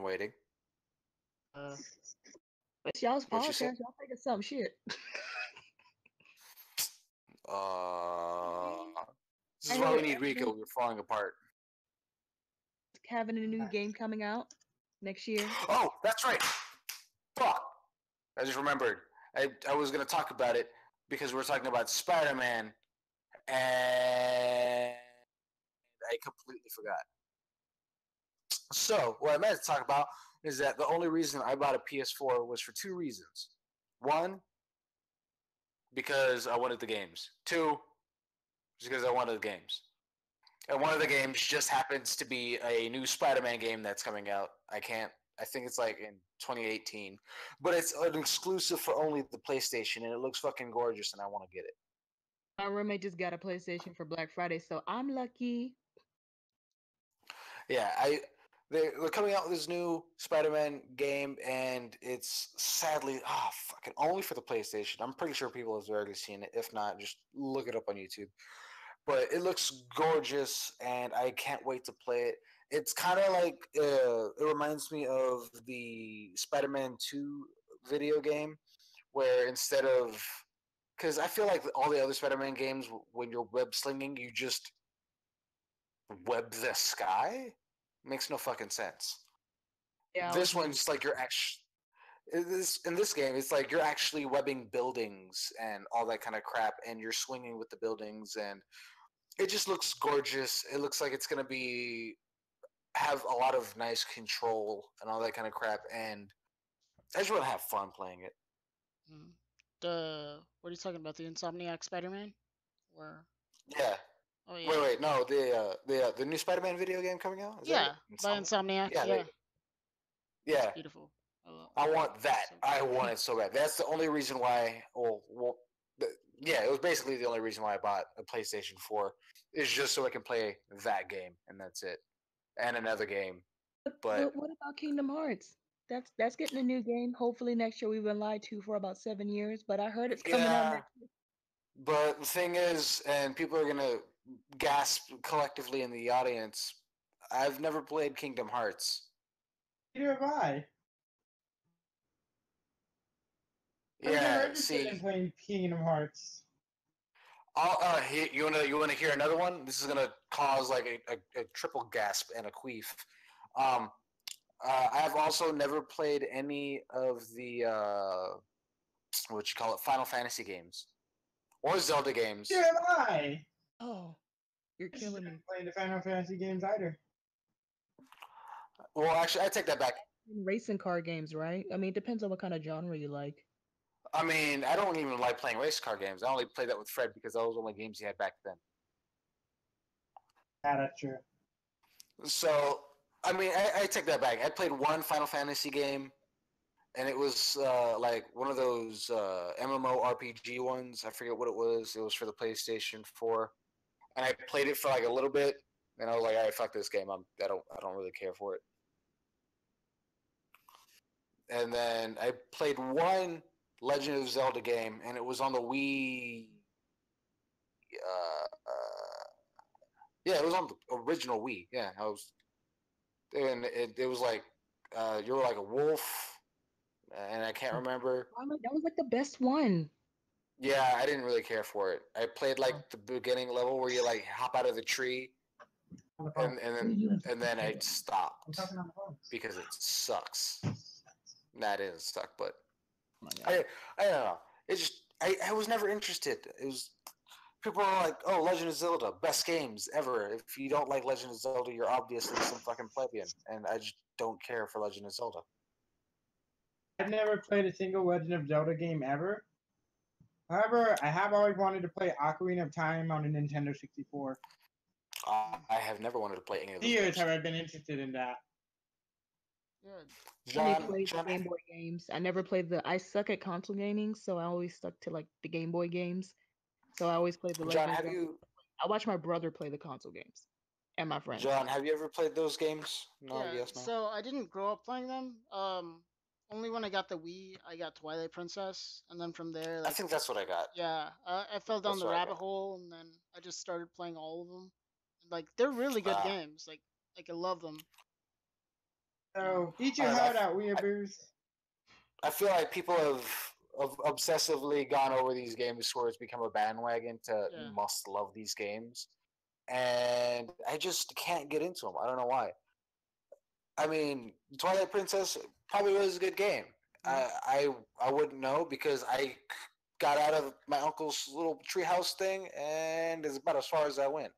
waiting. It's y'all's What you say? podcast. Y'all thinking some shit. This is why we need Rico. We're falling apart. Having a new game coming out next year. Oh, that's right. Fuck. I just remembered. I was gonna talk about it because we're talking about Spider-Man, and I completely forgot. So, what I meant to talk about is that the only reason I bought a PS4 was for two reasons. One, because I wanted the games. Two, just because I wanted the games. And one of the games just happens to be a new Spider-Man game that's coming out. I think it's like in 2018. But it's an exclusive for only the PlayStation, and it looks fucking gorgeous, and I want to get it. My roommate just got a PlayStation for Black Friday, so I'm lucky. Yeah, they're coming out with this new Spider-Man game, and it's sadly, fucking only for the PlayStation. I'm pretty sure people have already seen it. If not, just look it up on YouTube. But it looks gorgeous, and I can't wait to play it. It's kind of like it reminds me of the Spider-Man 2 video game, where instead of because I feel like all the other Spider-Man games, when you're web slinging, you just web the sky. Makes no fucking sense. Yeah, This one's like you're actually in this game. It's like you're actually webbing buildings and all that kind of crap, and you're swinging with the buildings, and it just looks gorgeous. It looks like it's gonna have a lot of nice control and all that kind of crap, and I just want to have fun playing it. Mm. What are you talking about? The Insomniac Spider-Man? Or Yeah. oh yeah, Wait, no, the new Spider-Man video game coming out. Is that yeah, it? by Insomniac. Yeah, Yeah, it's yeah. beautiful. Oh, I want that. so I want it so bad. That's the only reason why. Yeah, it was basically the only reason why I bought a PlayStation 4 is just so I can play that game, and that's it, and another game. But what about Kingdom Hearts? That's getting a new game. Hopefully next year. We've been lied to for about 7 years, but I heard it's coming out yeah, next year. but the thing is, and people are gonna gasp collectively in the audience. I've never played Kingdom Hearts. Neither have I. I'm never Yeah, interested in see, playing Kingdom Hearts. you wanna hear another one? This is gonna cause like a triple gasp and a queef. Um, I've also never played any of the what you call it, Final Fantasy games or Zelda games. Neither have I. Oh, You're killing me. Playing the Final Fantasy games either. Well, actually, I take that back. Racing car games, right? I mean, it depends on what kind of genre you like. I mean, I don't even like playing race car games. I only played that with Fred because those were the only games he had back then. Yeah, that's true. So, I mean, I take that back. I played one Final Fantasy game, and it was like one of those MMO RPG ones. I forget what it was. It was for the PlayStation 4, and I played it for like a little bit, and I was like, "All right, fuck this game. I don't really care for it." And then I played one Legend of Zelda game, and it was on the Wii. Yeah, it was on the original Wii. Yeah, and it was like you were like a wolf, and I can't remember. That was like the best one. Yeah, I didn't really care for it. I played like the beginning level where you like hop out of the tree, and then I stopped because it sucks. Nah, it didn't suck, but I don't know. It just I was never interested. It was people are like, "Oh, Legend of Zelda, best games ever." If you don't like Legend of Zelda, you're obviously some fucking plebeian, and I just don't care for Legend of Zelda. I've never played a single Legend of Zelda game ever. However, I have always wanted to play Ocarina of Time on a Nintendo 64. I have never wanted to play any of those Years games. have I been interested in that. Yeah. I only John, played John, Game Boy games. I never played I suck at console gaming, so I always stuck to like the Game Boy games. So I always played the John, Legend of have Zelda. you, I watched my brother play the console games, and my friends. John, have you ever played those games? No, Yeah, yes, no. so I didn't grow up playing them. Only when I got the Wii, I got Twilight Princess, and then from there, I like, think that's what I got. yeah, I fell down That's the what I rabbit got. hole, and then I just started playing all of them. Like, they're really good Uh, games. Like I love them. So eat I your don't know. heart out, weeaboos. I feel like people have obsessively gone over these games where it's become a bandwagon to Yeah. must love these games, and I just can't get into them. I don't know why. I mean, Twilight Princess probably was a good game. I wouldn't know because I got out of my uncle's little treehouse thing, and it's about as far as I went.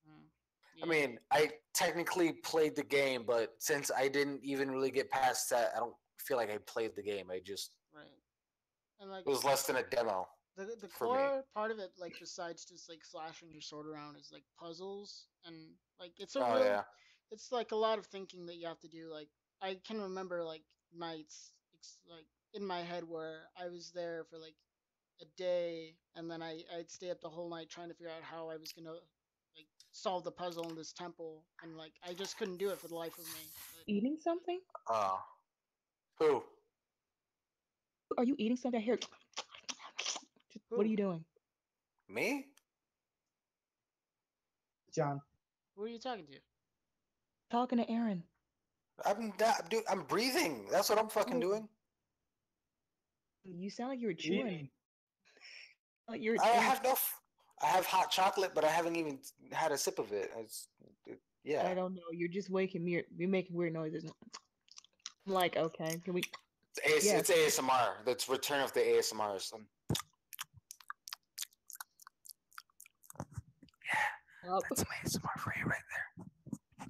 I Yeah. mean, I technically played the game, but since I didn't even really get past that, I don't feel like I played the game. I just Right. And like it was less than a demo the for me. core part of it, like besides just like slashing your sword around, is like puzzles and like Oh yeah. it's like a lot of thinking that you have to do. Like I can remember like nights like in my head where I was there for like a day, and then I'd stay up the whole night trying to figure out how I was gonna like solve the puzzle in this temple, and like I just couldn't do it for the life of me. But Eating something? Uh, who? Are you eating something here? What are who you doing? Me? John. who are you talking to? Talking to Aaron. I'm not, dude. I'm breathing. That's what I'm fucking Oh, doing. you sound like you were chewing. Eating. Like you were I chewing. have no. I have hot chocolate, but I haven't even had a sip of it. Yeah. I don't know. You're just waking me. You're making weird noises. I'm like, okay, can we? Yeah. It's ASMR. That's return of the ASMRs. That's some ASMR for you right there.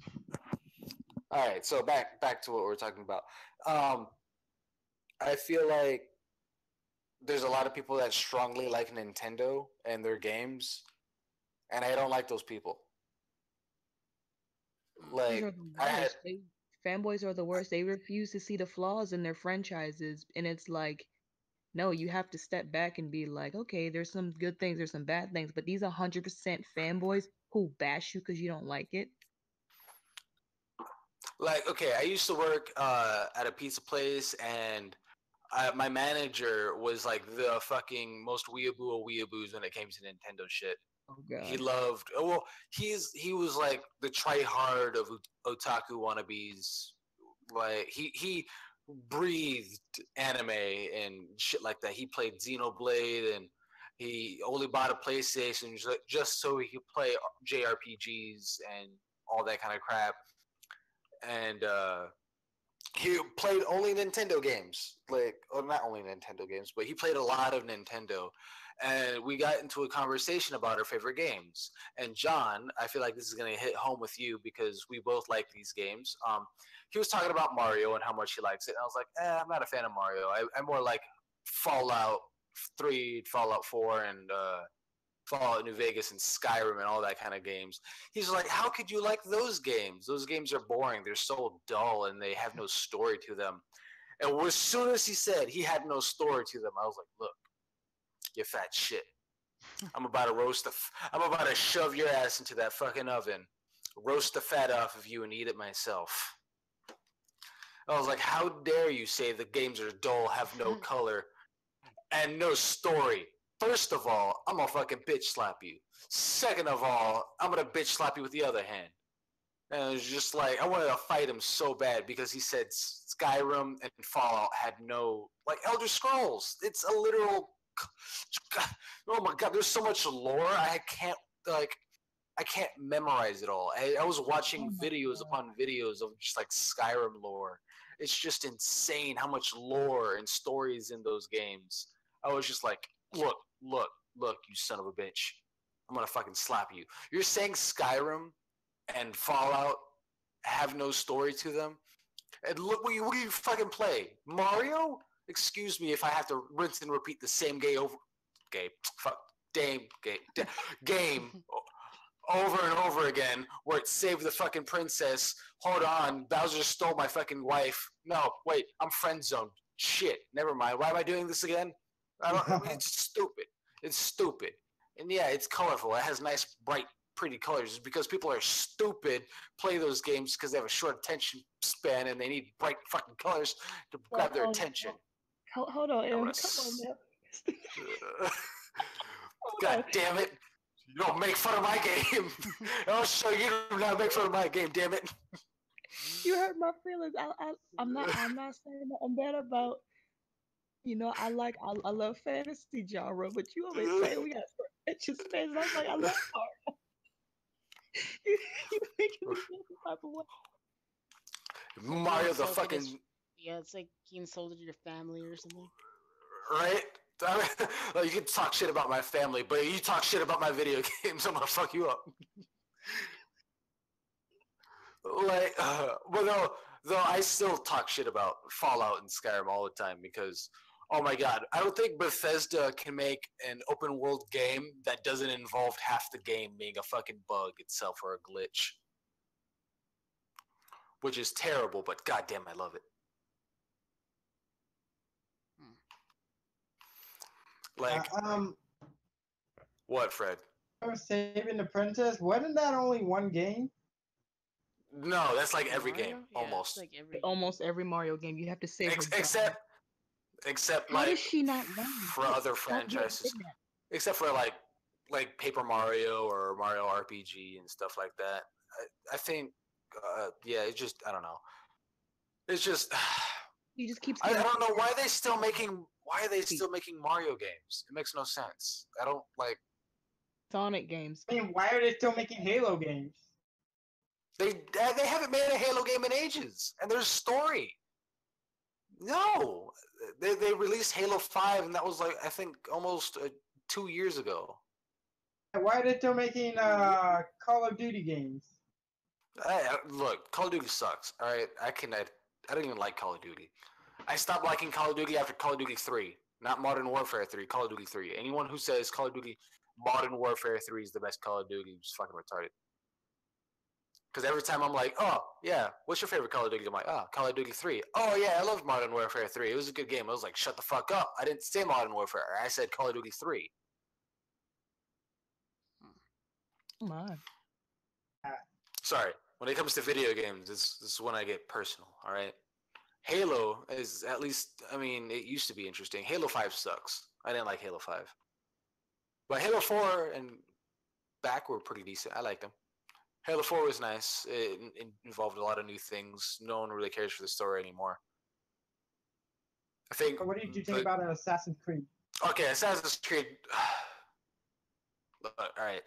All right, so back to what we're talking about. I feel like there's a lot of people that strongly like Nintendo and their games, and I don't like those people. Fanboys are Like the I had, worst. Fanboys are the worst. They refuse to see the flaws in their franchises, and it's like, no, you have to step back and be like, okay, there's some good things, there's some bad things, but these 100% fanboys who bash you because you don't like it. like okay, I used to work at a pizza place, and my manager was like the fucking most weeaboo of weeaboos when it came to Nintendo shit. Oh He God. loved. Well, he was like the try hard of otaku wannabes. Like he breathed anime and shit like that. He played Xenoblade, and he only bought a PlayStation just so he could play JRPGs and all that kind of crap. And he played only Nintendo games, like, or not only Nintendo games, but he played a lot of Nintendo. and we got into a conversation about our favorite games. And John, I feel like this is gonna hit home with you because we both like these games. He was talking about Mario and how much he likes it, and I was like, I'm not a fan of Mario. I'm more like Fallout 3, Fallout 4, and Fallout New Vegas and Skyrim and all that kind of games. He's like, how could you like those games? Those games are boring. They're so dull and they have no story to them. And as soon as he said he had no story to them, I was like, look, you fat shit. I'm about to I'm about to shove your ass into that fucking oven, roast the fat off of you, and eat it myself. I was like, how dare you say the games are dull, have no color, and no story? First of all, I'm gonna fucking bitch slap you. Second of all, I'm gonna bitch slap you with the other hand. And it was just like, I wanted to fight him so bad because he said Skyrim and Fallout had no, like Elder Scrolls. It's a literal, oh my god, there's so much lore. I can't memorize it all. I was watching videos upon videos of just like Skyrim lore. It's just insane how much lore and stories in those games. I was just like, look, you son of a bitch. I'm gonna fucking slap you. You're saying Skyrim and Fallout have no story to them? And look, what do you fucking play? Mario? Excuse me if I have to rinse and repeat the same game over and over again, where it saved the fucking princess. Hold on, Bowser stole my fucking wife. No, wait, I'm friend zoned. Shit, never mind. Why am I doing this again? It's stupid. It's stupid. And yeah, it's colorful. It has nice, bright, pretty colors. It's because people are stupid, play those games because they have a short attention span and they need bright fucking colors to grab their attention. Hold on, Em. Come on now. God damn it. You don't make fun of my game. I'll show you how to make fun of my game, damn it. You hurt my feelings. I'm not saying nothing bad about, I love fantasy genre, but you always say we got attention spans. I was like, I love art. you making me feel some type of way. Mario the fucking... Yeah, it's like he insulted your family or something. Right? Like, you can talk shit about my family, but you talk shit about my video games, I'm gonna fuck you up. Like, well, though I still talk shit about Fallout and Skyrim all the time because, oh my god, I don't think Bethesda can make an open world game that doesn't involve half the game being a fucking bug itself or a glitch. Which is terrible, but goddamn, I love it. Like, what, Fred? Saving the Princess. Wasn't that only one game? No, that's like every Mario? game, Yeah, almost. like every Almost every Mario game, you have to save. Except how like does she not learn? for other franchises, except for like Paper Mario or Mario RPG and stuff like that. I think, yeah, it's just, I don't know. It's just, he just keeps. I don't know why are they still making Mario games. It makes no sense. I don't like Sonic games. I mean, why are they still making Halo games? They haven't made a Halo game in ages, and there's story. No, they released Halo 5, and that was like, I think, almost 2 years ago. Why are they still making Call of Duty games? Look, Call of Duty sucks. All right, I don't even like Call of Duty. I stopped liking Call of Duty after Call of Duty 3, not Modern Warfare 3. Call of Duty 3. Anyone who says Call of Duty Modern Warfare 3 is the best Call of Duty is fucking retarded. Because every time I'm like, oh, yeah, what's your favorite Call of Duty? I'm like, oh, Call of Duty 3. Oh, yeah, I love Modern Warfare 3. It was a good game. I was like, shut the fuck up. I didn't say Modern Warfare. I said Call of Duty 3. Come on. Sorry. When it comes to video games, this is when I get personal, all right? Halo is at least, I mean, it used to be interesting. Halo 5 sucks. I didn't like Halo 5. But Halo 4 and back were pretty decent. I liked them. Halo 4 was nice. It involved a lot of new things. No one really cares for the story anymore. I think. What did you think about Assassin's Creed? Okay, Assassin's Creed. All right.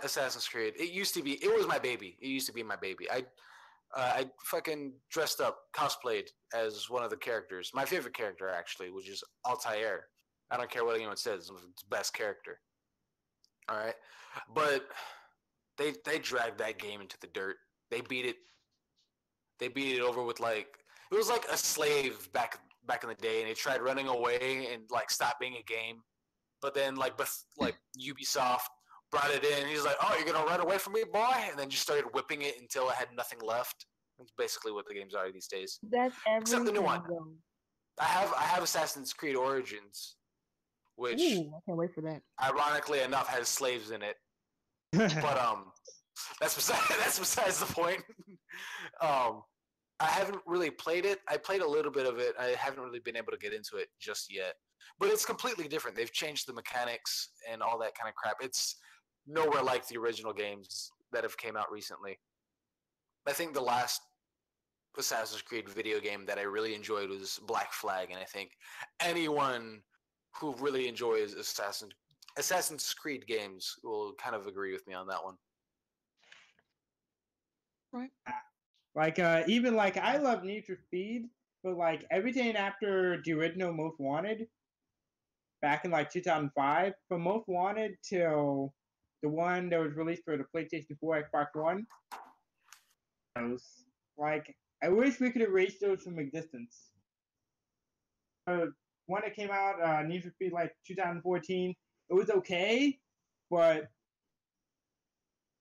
Assassin's Creed. It used to be. It was my baby. It used to be my baby. I fucking dressed up, cosplayed as one of the characters. My favorite character, actually, which is Altair. I don't care what anyone says; it's the best character. All right, but they dragged that game into the dirt. They beat it. They beat it over with like it was like a slave back in the day, and he tried running away and like stop being a game. But then like Ubisoft brought it in. He's like, "Oh, you're gonna run away from me, boy!" And then just started whipping it until it had nothing left. That's basically what the games are these days. That's Except the new one. everything, though. I have Assassin's Creed Origins, which Ooh, I can't wait for that. ironically enough has slaves in it. But that's besides the point. I haven't really played it. I played a little bit of it. I haven't really been able to get into it just yet. But it's completely different. They've changed the mechanics and all that kind of crap. It's nowhere like the original games that have came out recently. I think the last Assassin's Creed video game that I really enjoyed was Black Flag, and I think anyone who really enjoys Assassin's Creed games will kind of agree with me on that one. Right. Like even like I love Need for Speed, but like everything after the original Most Wanted back in like 2005, from Most Wanted till the one that was released for the PlayStation 4, Xbox One, those like I wish we could erase those from existence. One that came out, Need for Speed like 2014, it was okay, but it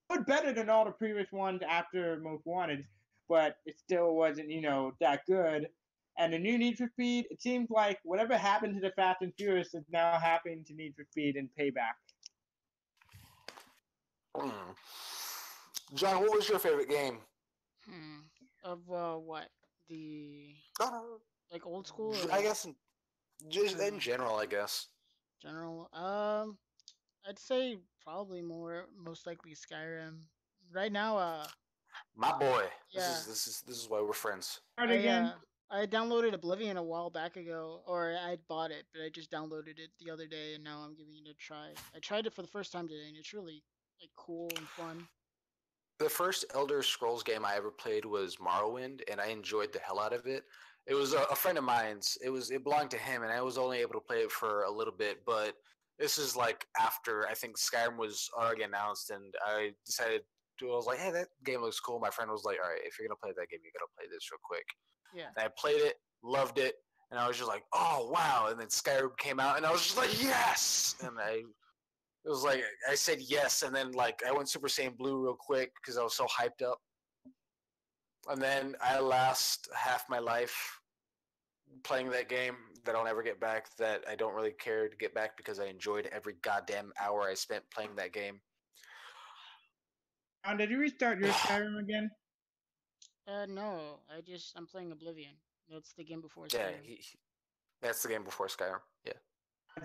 was better than all the previous ones after Most Wanted, but it still wasn't, that good. And the new Need for Speed, it seems like whatever happened to the Fast and Furious is now happening to Need for Speed and Payback. John, what was your favorite game? Of what? The like old school? I guess just in general, I guess. General. I'd say probably most likely Skyrim. Right now, My boy. yeah. This is why we're friends. I downloaded Oblivion a while back ago, or I bought it, but I just downloaded it the other day, and now I'm giving it a try. I tried it for the first time today, and it's really like cool and fun. The first Elder Scrolls game I ever played was Morrowind, and I enjoyed the hell out of it. It was a friend of mine's. It belonged to him, and I was only able to play it for a little bit. But this is like after I think Skyrim was already announced, and I decided I was like, hey, that game looks cool. My friend was like, all right, if you're gonna play that game, you gotta play this real quick. Yeah. And I played it, loved it, and I was just like, oh wow. And then Skyrim came out, and I was just like, yes. And it was like I said yes, and then like I went Super Saiyan Blue real quick because I was so hyped up. And then I lost half my life playing that game that I'll never get back. That I don't really care to get back because I enjoyed every goddamn hour I spent playing that game. Did you restart your Skyrim again? No. I'm playing Oblivion. That's the game before Yeah, Skyrim. that's the game before Skyrim. Yeah.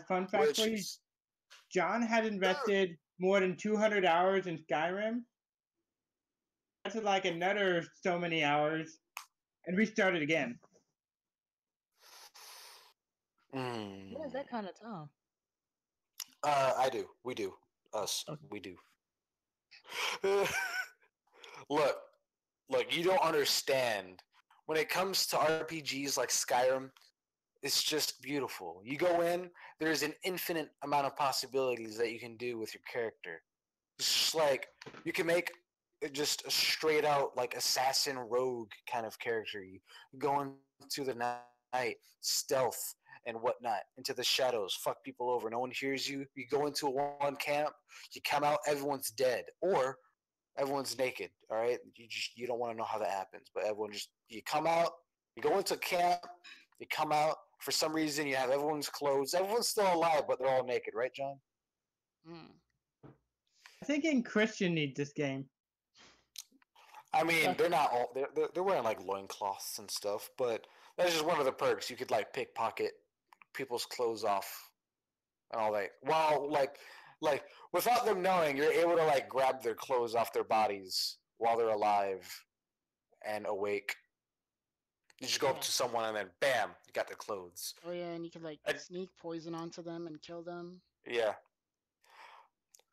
Fun fact for you. John had invested more than 200 hours in Skyrim. That's like another so many hours, and restarted again. What is that kind of time? I do. We do. Us. Okay. We do. Look, you don't understand. When it comes to RPGs like Skyrim, it's just beautiful. You go in, there's an infinite amount of possibilities that you can do with your character. It's just like you can make just a straight out like assassin rogue kind of character. You go into the night, stealth and whatnot, into the shadows, fuck people over, no one hears you. You go into one camp, you come out, everyone's dead, or everyone's naked. All right, you don't want to know how that happens, but you come out, you go into camp, you come out. For some reason, you have everyone's clothes. Everyone's still alive, but they're all naked, right, John? I think Christian needs this game. I mean, they're not all they're wearing like loincloths and stuff, but that's just one of the perks. You could like pickpocket people's clothes off and all that. Well, like without them knowing, you're able to like grab their clothes off their bodies while they're alive and awake. You just go up to someone and then bam, you got their clothes. Oh yeah, and you can like sneak poison onto them and kill them. Yeah.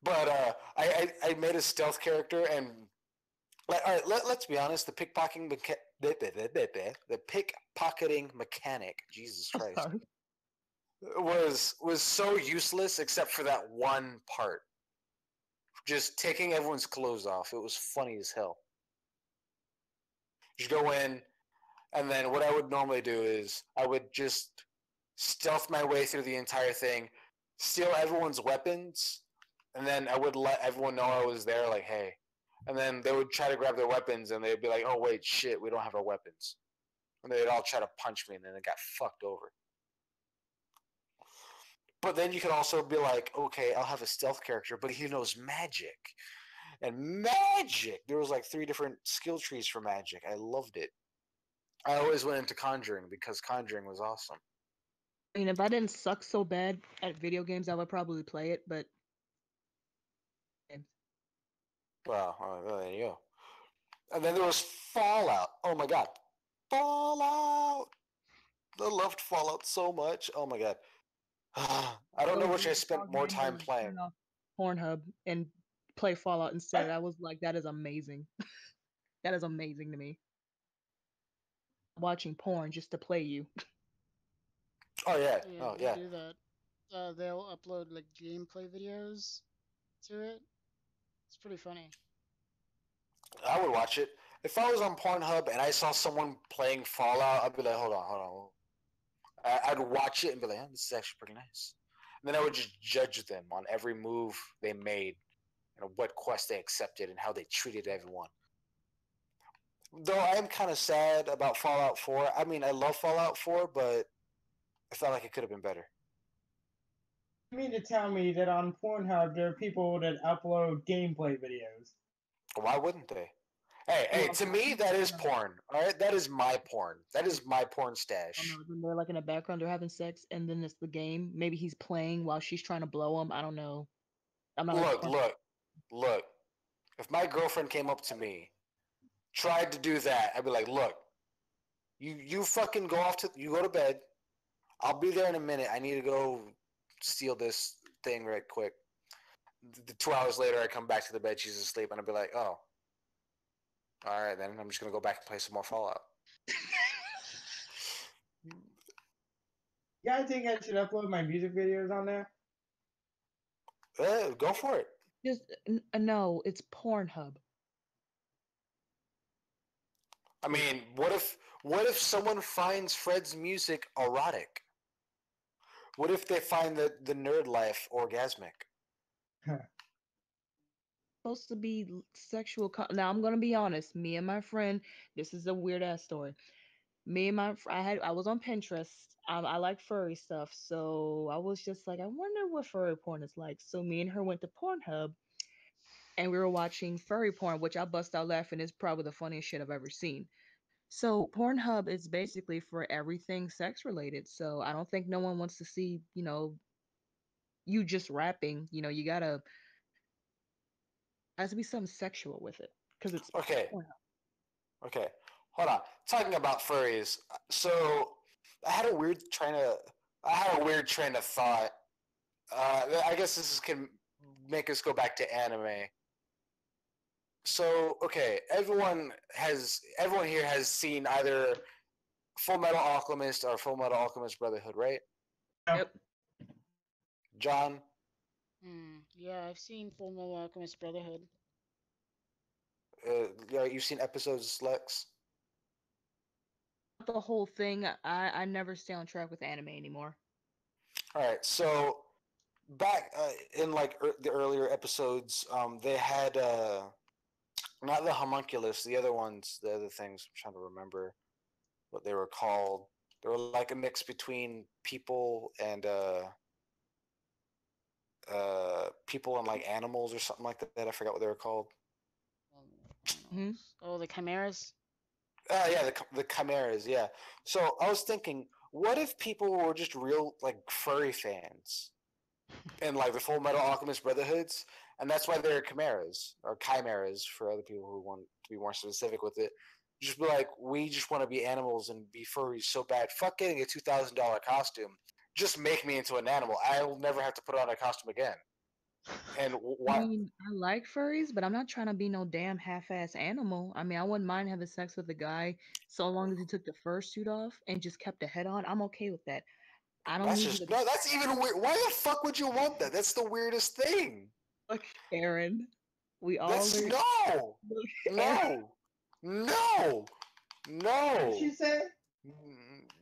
But I made a stealth character, and Like, all right, let's be honest. The pickpocketing mechanic, Jesus I'm Christ, sorry. was so useless except for that one part. Just taking everyone's clothes off. It was funny as hell. Just go in, and then what I would normally do is I would just stealth my way through the entire thing, steal everyone's weapons, and then I would let everyone know I was there, like, hey. And then they would try to grab their weapons, and they'd be like, oh, wait, shit, we don't have our weapons. And they'd all try to punch me, and then it got fucked over. But then you could also be like, okay, I'll have a stealth character, but he knows magic. And magic! There was like 3 different skill trees for magic. I loved it. I always went into Conjuring because Conjuring was awesome. I mean, if I didn't suck so bad at video games, I would probably play it. But Well, there you go. And then there was Fallout. Oh my god. Fallout! I loved Fallout so much. Oh my god. I don't know which I spent more time playing. Turn off Pornhub and play Fallout instead. I was like, that is amazing. That is amazing to me. Watching porn just to play you. Oh yeah. Yeah, Oh they yeah. do that. They'll upload like gameplay videos to it. It's pretty funny. I would watch it. If I was on Pornhub and I saw someone playing Fallout, I'd be like, hold on. I'd watch it and be like, oh, this is actually pretty nice. And then I would just judge them on every move they made and what quest they accepted and how they treated everyone. Though I am kind of sad about Fallout 4. I mean, I love Fallout 4, but I felt like it could have been better. You mean to tell me that on Pornhub there are people that upload gameplay videos? Why wouldn't they? Hey, to me, that is porn. All right, that is my porn. That is my porn stash. Then they're like in the background, they're having sex, and then it's the game. Maybe he's playing while she's trying to blow him. I don't know. I'm not Look. If my girlfriend came up to me, tried to do that, I'd be like, look, you fucking you go to bed. I'll be there in a minute. I need to go steal this thing right quick. 2 hours later, I come back to the bed. She's asleep, and I'd be like, oh, all right, then I'm just gonna go back and play some more Fallout. You guys think I should upload my music videos on there? Go for it. Just no, it's Pornhub. I mean, what if someone finds Fred's music erotic? What if they find the nerd life orgasmic? Supposed to be sexual. Now I'm gonna be honest. Me and my friend, this is a weird ass story. Me and I was on Pinterest. I like furry stuff, so I was just like, I wonder what furry porn is like. So me and her went to Pornhub, and we were watching furry porn, which I bust out laughing. Is probably the funniest shit I've ever seen. So Pornhub is basically for everything sex related. So I don't think no one wants to see, you just rapping. You gotta has to be something sexual with it because it's Okay, Pornhub. okay. Hold on. Talking about furries. So I had a weird train of thought. I guess can make us go back to anime. So okay, everyone here has seen either Full Metal Alchemist or Full Metal Alchemist Brotherhood, right? Yep. John. Yeah, I've seen Full Metal Alchemist Brotherhood. Yeah, you've seen episodes, Lex. The whole thing. I never stay on track with anime anymore. All right, so back in like the earlier episodes, they had not the homunculus, the other ones, the other things. I'm trying to remember what they were called. They were like a mix between people and like animals or something like that. I forgot what they were called. Mm-hmm. Oh, the chimeras. Yeah, the chimeras. Yeah. So I was thinking, what if people were just real like furry fans, and like the Full Metal Alchemist Brotherhoods, and that's why they're chimeras or chimeras for other people who want to be more specific with it. Just be like, we just want to be animals and be furries so bad. Fuck getting a $2,000 costume. Just make me into an animal. I'll never have to put on a costume again. And I what? mean, I like furries, but I'm not trying to be no damn half-ass animal. I mean, I wouldn't mind having sex with a guy so long as he took the fursuit off and just kept the head on. I'm okay with that. I don't That's need you just to no. That's even weird. Why the fuck would you want that? That's the weirdest thing. look, Aaron. We all That's are. no, Look, Aaron. no, no, What did no. she say?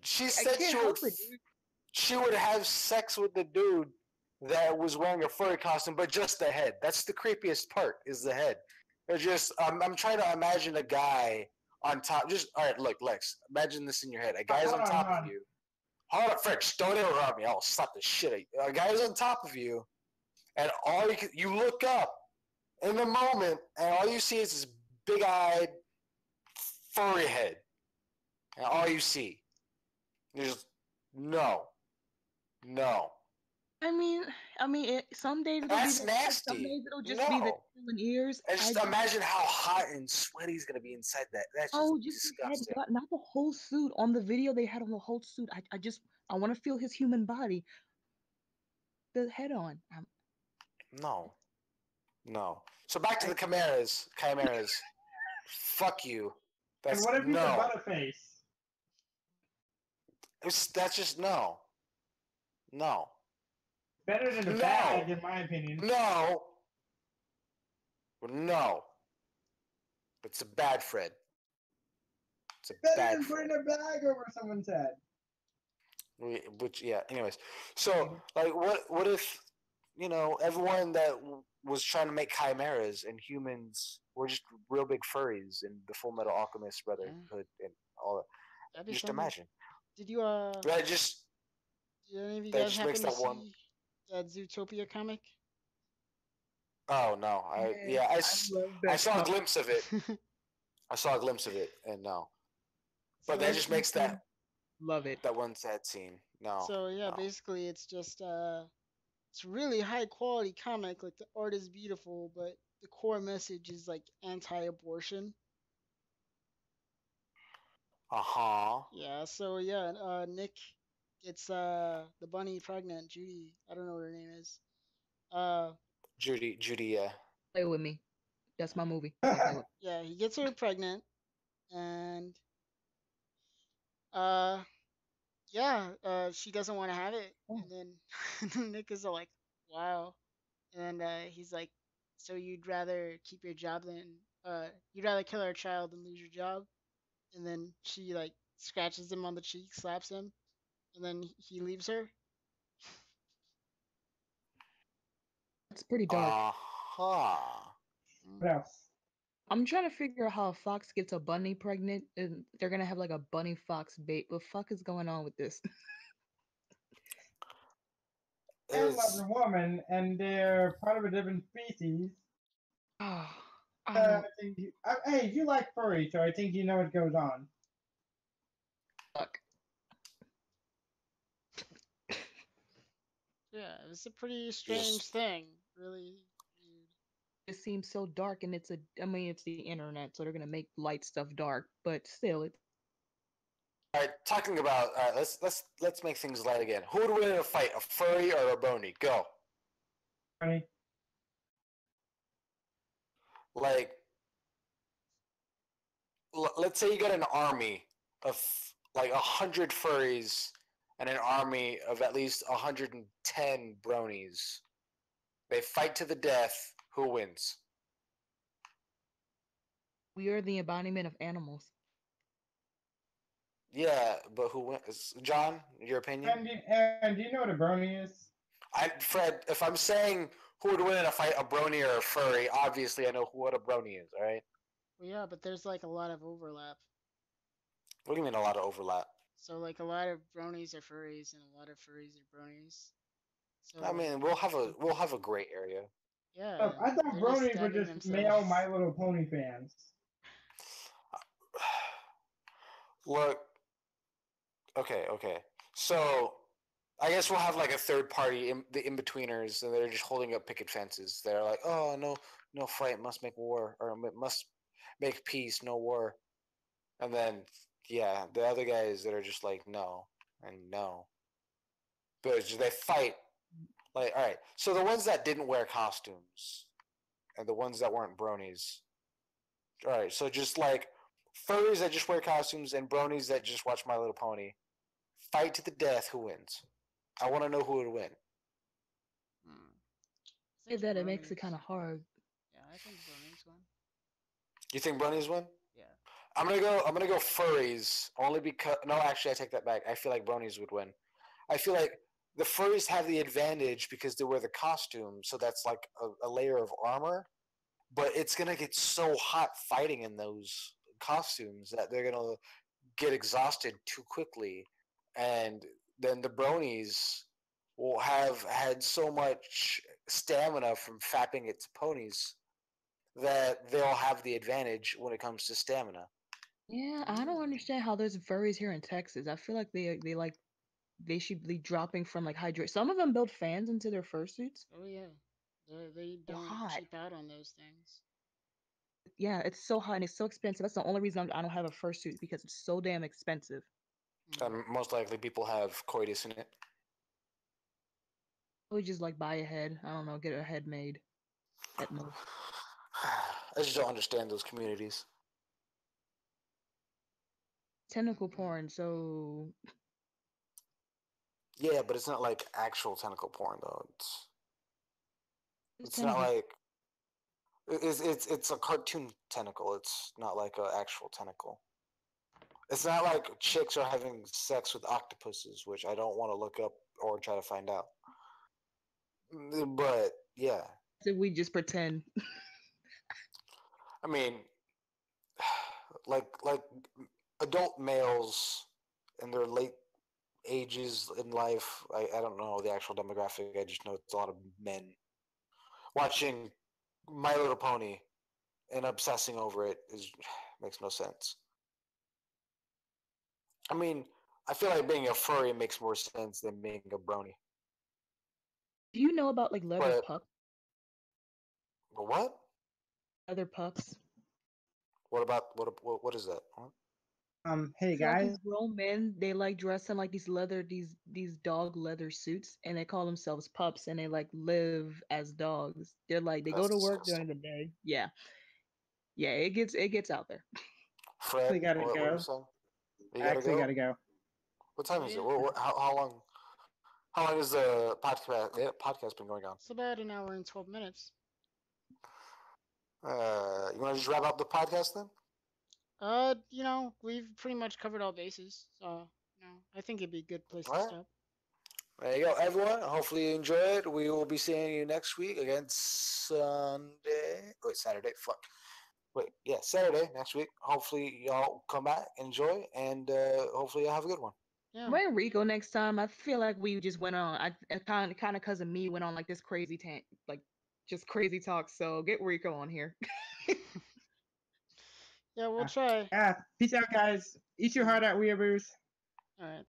She I said can't help it, dude. she would have sex with the dude that was wearing a furry costume, but just the head. That's the creepiest part is the head. It's just I'm trying to imagine a guy on top. Just all right, look, Lex. Imagine this in your head. A guy's Hold on on, top hold of on. you. Hold up, French. Don't interrupt me. I'll slap the shit out of you. A guy's on top of you, and you look up in the moment, and all you see is this big-eyed furry head, and all you see is no, no. I mean, some days it'll be That's the head, some nasty. days it'll just be the No. tail and ears. And just imagine how hot and sweaty he's gonna be inside that. That's just Oh, just the head, disgusting. not the whole suit. On the video, they had on the whole suit. I want to feel his human body. The head on. No, no. So back to I, the chimeras. Chimeras. Fuck you. And That's what if he's a no. butterface? That's just no. No. Better than a No. bag, in my opinion. No. No. It's a bad Fred. It's a Better bad than Fred. putting a bag over someone's head. Which yeah. Anyways, so like, what if everyone that was trying to make chimeras and humans were just real big furries in the Full Metal Alchemist Brotherhood and all that. That'd be Just something. imagine. Did you That just did any of you that guys just makes happen to that one. see that Zootopia comic? Oh no! love I that saw a comic. glimpse of it. I saw a glimpse of it, and no. But So that just makes Love it. that one sad scene. No, so yeah, no. basically it's just it's really high quality comic. Like the art is beautiful, but the core message is like anti-abortion. Uh huh. Yeah. So yeah, Nick gets the bunny pregnant. Judy, I don't know what her name is. Uh, Judy. Yeah. Play with me. That's my movie. yeah, he gets her pregnant, and uh, yeah, she doesn't want to have it, Oh. and then Nick is all like, "Wow," and he's like, "So you'd rather keep your job than you'd rather kill our child than lose your job?" And then she like scratches him on the cheek, slaps him, and then he leaves her. It's pretty dark. Uh huh. Mm. What else? I'm trying to figure out how a fox gets a bunny pregnant, and they're gonna have like a bunny fox bait. What fuck is going on with this? Man loves Is a woman, and they're part of a different species. Oh, I don't Hey, you like furry, so I think you know what goes on. fuck. Yeah, it's a pretty strange thing. Really weird. It seems so dark, and it's the internet, so they're gonna make light stuff dark, but still, it's all right. Talking about all right. Let's make things light again. Who would win in a fight, a furry or a bony? Go. Funny. Like, let's say you got an army of like 100 furries and an army of at least 110 bronies. They fight to the death. Who wins? we are the embodiment of animals. Yeah, but who wins? John, your opinion? And do you know what a brony is? Fred, if I'm saying who would win in a fight, a brony or a furry, obviously I know what a brony is. All right. Well, yeah, but there's like a lot of overlap. What do you mean a lot of overlap? So like a lot of bronies are furries and a lot of furries are bronies. So I mean, we'll have a gray area. yeah, Look, I thought they're just bronies were stabbing just male themselves. My Little Pony fans. Look, okay. So I guess we'll have like a third party, the in betweeners, and they're just holding up picket fences. They're like, oh no, no fight, must make war, or must make peace, no war. And then yeah, the other guys that are just like no and no, but they fight Like, all right, so the ones that didn't wear costumes and the ones that weren't bronies. All right, so just like furries that just wear costumes and bronies that just watch My Little Pony. Fight to the death. Who wins? I want to know who would win. Hmm. I Say think that it makes it bronies. kind of hard. Yeah, I think bronies won. You think bronies win? Yeah. I'm gonna go furries only because no, actually I take that back. I feel like bronies would win. I feel like the furries have the advantage because they wear the costume, so that's like a layer of armor. But it's gonna get so hot fighting in those costumes that they're gonna get exhausted too quickly, and then the bronies will have had so much stamina from fapping its ponies that they'll have the advantage when it comes to stamina. Yeah, I don't understand how there's furries here in Texas. I feel like they should be dropping from like hydrate. Some of them build fans into their fursuits. Oh yeah. They So don't hot. cheap out on those things. Yeah, it's so hot and it's so expensive. That's the only reason I don't have a fursuit because it's so damn expensive. Mm. And most likely people have coitus in it. I would just like buy a head. I don't know, get a head made at most. I just don't understand those communities. Tentacle Mm-mm. porn, so Yeah, but it's not like actual tentacle porn though. It's not tentacle. like it's a cartoon tentacle. It's not like an actual tentacle. It's not like chicks are having sex with octopuses, which I don't want to look up or try to find out. But yeah, So we just pretend. I mean, like adult males in their late ages in life. I don't know the actual demographic. I just know it's a lot of men watching My Little Pony and obsessing over it is makes no sense. I mean, I feel like being a furry makes more sense than being a brony. Do you know about like leather But pups? what? Leather pups. What about what is that? What? Hey It's like guys. these grown men, they like dress in like these dog leather suits and they call themselves pups and they like live as dogs. They're like they go That's to work disgusting. during the day. Yeah. Yeah, it gets out there. Fred, Actually gotta what were you go. saying? You I gotta actually go. gotta go. What time Oh is it? yeah. How long? How long is the podcast? Yeah, podcast been going on? It's about an hour and 12 minutes. You want to just wrap up the podcast then? We've pretty much covered all bases, so I think it'd be a good place All to right. stop. There you go, everyone. Hopefully you enjoy it. We will be seeing you next week again Sunday. Wait, Saturday. Fuck. Wait, yeah, Saturday next week. Hopefully y'all come back, enjoy, and hopefully y'all have a good one. Yeah. Bring Rico next time. I feel like we just went on. I kind of because of me went on like this crazy like just crazy talk. So get Rico on here. Yeah, we'll Yeah. try. Yeah. Peace out, guys. Eat your All right. heart out, weeaboos. All right.